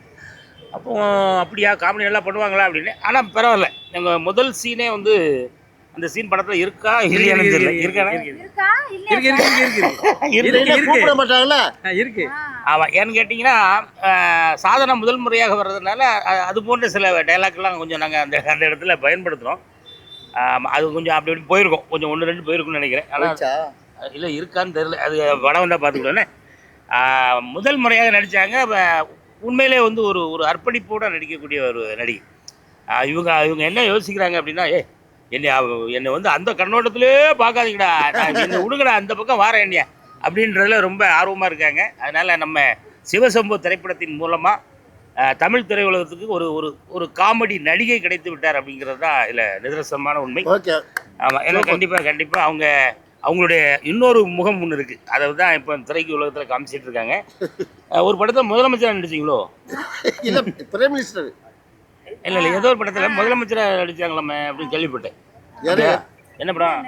அப்போ அப்படியா, காமெடி நல்லா பண்ணுவாங்களா அப்படின்னு. ஆனால் பரவாயில்ல, எங்கள் முதல் சீனே வந்து அந்த சீன் படத்தில் இருக்கா இல்லையானு தெரியல. இருக்கு. ஆமாம், ஏன்னு கேட்டிங்கன்னா சாதனா முதல் முறையாக வர்றதுனால அது போன்ற சில டைலாக்லாம் கொஞ்சம் நாங்கள் அந்த இடத்துல பயன்படுத்துகிறோம். அது கொஞ்சம் அப்படி இப்படி போயிருக்கோம், கொஞ்சம் 1-2 போயிருக்குன்னு நினைக்கிறேன். ஆனால் இல்லை இருக்கான்னு தெரியல, அது படம் வந்தால் பார்த்துக்கிட்டோன்னே. முதல் முறையாக நடித்தாங்க. உண்மையிலே வந்து ஒரு அர்ப்பணிப்போடு நடிக்கக்கூடிய ஒரு நடிகை. இவங்க என்ன யோசிக்கிறாங்க அப்படின்னா, என்னை வந்து அந்த கண்ணோட்டத்திலே பார்க்காதீங்கடா, என்னை விடுங்கடா, அந்த பக்கம் வாரேன் என்னையா அப்படின்றதுல ரொம்ப ஆர்வமாக இருக்காங்க. அதனால் நம்ம சிவசம்பு திரைப்படத்தின் மூலமாக தமிழ் திரையுலகத்துக்கு ஒரு காமெடி நடிகை கிடைத்து விட்டார் அப்படிங்கிறது தான் இதில் நிதர்சனமான உண்மை. ஆமாம், ஏன்னா கண்டிப்பாக அவங்களுடைய இன்னொரு முகம் ஒன்று இருக்குது. அதை தான் இப்போ திரைக்கு உலகத்தில் காமிச்சிட்டு இருக்காங்க. ஒரு படத்தில் முதலமைச்சராக நடிச்சிங்களோ? இல்லை, பிரைம் மினிஸ்டர். இல்லை ஏதோ ஒரு படத்தில் முதலமைச்சராக நடிச்சாங்களாமே அப்படின்னு கேள்விப்பட்டேன். என்ன படம்?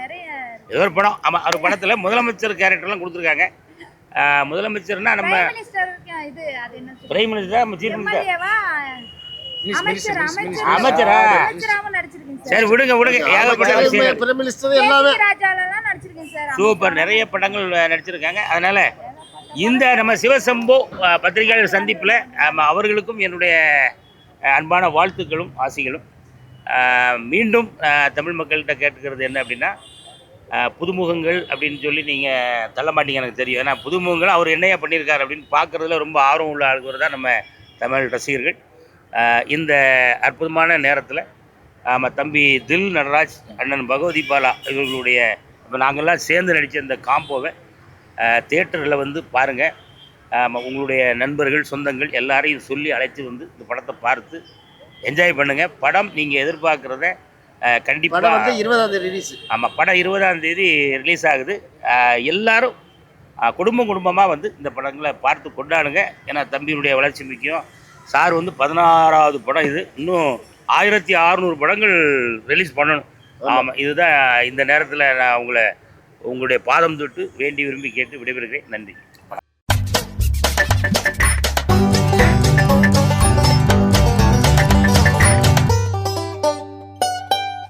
ஏதோ ஒரு படம். ஆமாம், ஒரு படத்தில் முதலமைச்சர் கேரக்டர்லாம் கொடுத்துருக்காங்க. முதலமைச்சர்னா நம்ம பிரைம் மினிஸ்டரா சீஃப் மினிஸ்டரா அமைச்சரா? சரி, விடுங்க. சூப்பர், நிறைய படங்கள் நடிச்சிருக்காங்க. அதனால இந்த நம்ம சிவசம்பு பத்திரிகையாளர் சந்திப்பில் அவர்களுக்கும் என்னுடைய அன்பான வாழ்த்துக்களும் ஆசைகளும். மீண்டும் தமிழ் மக்கள்கிட்ட கேட்டுக்கிறது என்ன அப்படின்னா, புதுமுகங்கள் அப்படின்னு சொல்லி நீங்கள் தள்ள மாட்டீங்க, எனக்கு தெரியும். ஏன்னா புதுமுகங்கள் அவர் என்னையா பண்ணியிருக்காரு அப்படின்னு பார்க்குறதுல ரொம்ப ஆர்வம் உள்ள ஆளுக்கு தான் நம்ம தமிழ் ரசிகர்கள். இந்த அற்புதமான நேரத்தில் தம்பி தில் நடராஜ், அண்ணன் பகவதி பாலா இவர்களுடைய இப்போ நாங்கள்லாம் சேர்ந்து நடித்த இந்த காம்போவை தியேட்டரில் வந்து பாருங்கள். உங்களுடைய நண்பர்கள், சொந்தங்கள் எல்லாரையும் சொல்லி அழைச்சி வந்து இந்த படத்தை பார்த்து என்ஜாய் பண்ணுங்கள். படம் நீங்கள் எதிர்பார்க்குறத கண்டிப்பாக 20ஆம் தேதி ரிலீஸ். ஆமாம், படம் 20ஆம் தேதி ரிலீஸ் ஆகுது. எல்லாரும் குடும்பம் குடும்பமாக வந்து இந்த படங்களை பார்த்து கொண்டாடுங்க. ஏன்னா தம்பியினுடைய வளர்ச்சி முக்கியம். சார் வந்து 16வது படம் இது. இன்னும் 1600 படங்கள் ரிலீஸ் பண்ணணும். ஆமாம், இதுதான் இந்த நேரத்தில் நான் உங்களுடைய பாதம் தொட்டு வேண்டி விரும்பி கேட்டு விடைபெறுகிறேன். நன்றி.